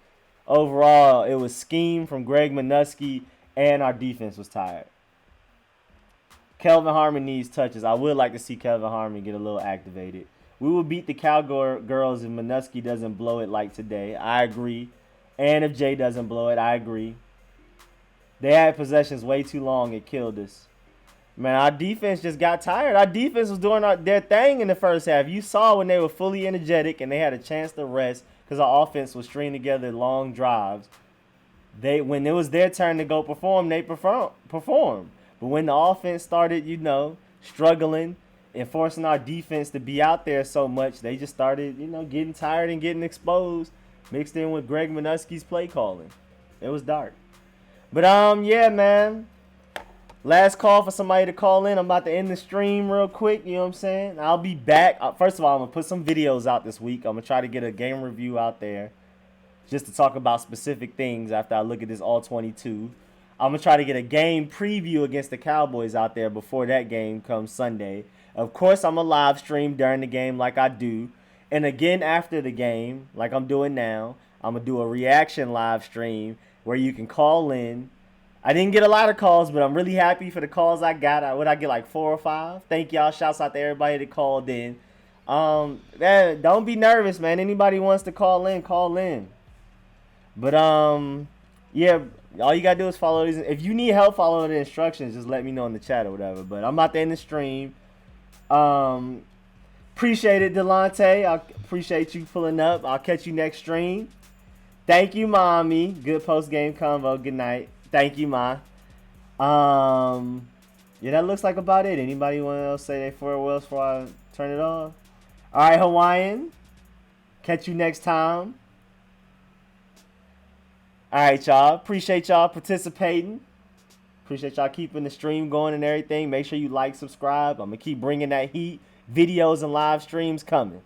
overall, it was scheme from Greg Minuski, and our defense was tired. Kelvin Harmon needs touches. I would like to see Kelvin Harmon get a little activated. We will beat the Cowgirls if Minuski doesn't blow it like today. I agree. And if Jay doesn't blow it, I agree. They had possessions way too long. It killed us. Man, our defense just got tired. Our defense was doing their thing in the first half. You saw when they were fully energetic and they had a chance to rest because our offense was stringing together long drives. When it was their turn to go perform, they performed. But when the offense started, struggling and forcing our defense to be out there so much, they just started, getting tired and getting exposed, mixed in with Greg Minuski's play calling. It was dark. But, yeah, man. Last call for somebody to call in. I'm about to end the stream real quick, you know what I'm saying? I'll be back. First of all, I'm going to put some videos out this week. I'm going to try to get a game review out there just to talk about specific things after I look at this All-22. I'm going to try to get a game preview against the Cowboys out there before that game comes Sunday. Of course, I'm going to live stream during the game like I do. And again after the game, like I'm doing now, I'm going to do a reaction live stream where you can call in. I didn't get a lot of calls, but I'm really happy for the calls I got. What I get, like 4 or 5? Thank y'all. Shouts out to everybody that called in. Man, don't be nervous, man. Anybody wants to call in, call in. But, yeah, all you got to do is follow these. If you need help following the instructions, just let me know in the chat or whatever. But I'm about to end the stream. Appreciate it, Delonte. I appreciate you pulling up. I'll catch you next stream. Thank you, Mommy. Good post-game convo. Good night. Thank you, Ma. Yeah, that looks like about it. Anybody want to say their farewells before I turn it off? All right, Hawaiian. Catch you next time. All right, y'all. Appreciate y'all participating. Appreciate y'all keeping the stream going and everything. Make sure you like, subscribe. I'm going to keep bringing that heat. Videos and live streams coming.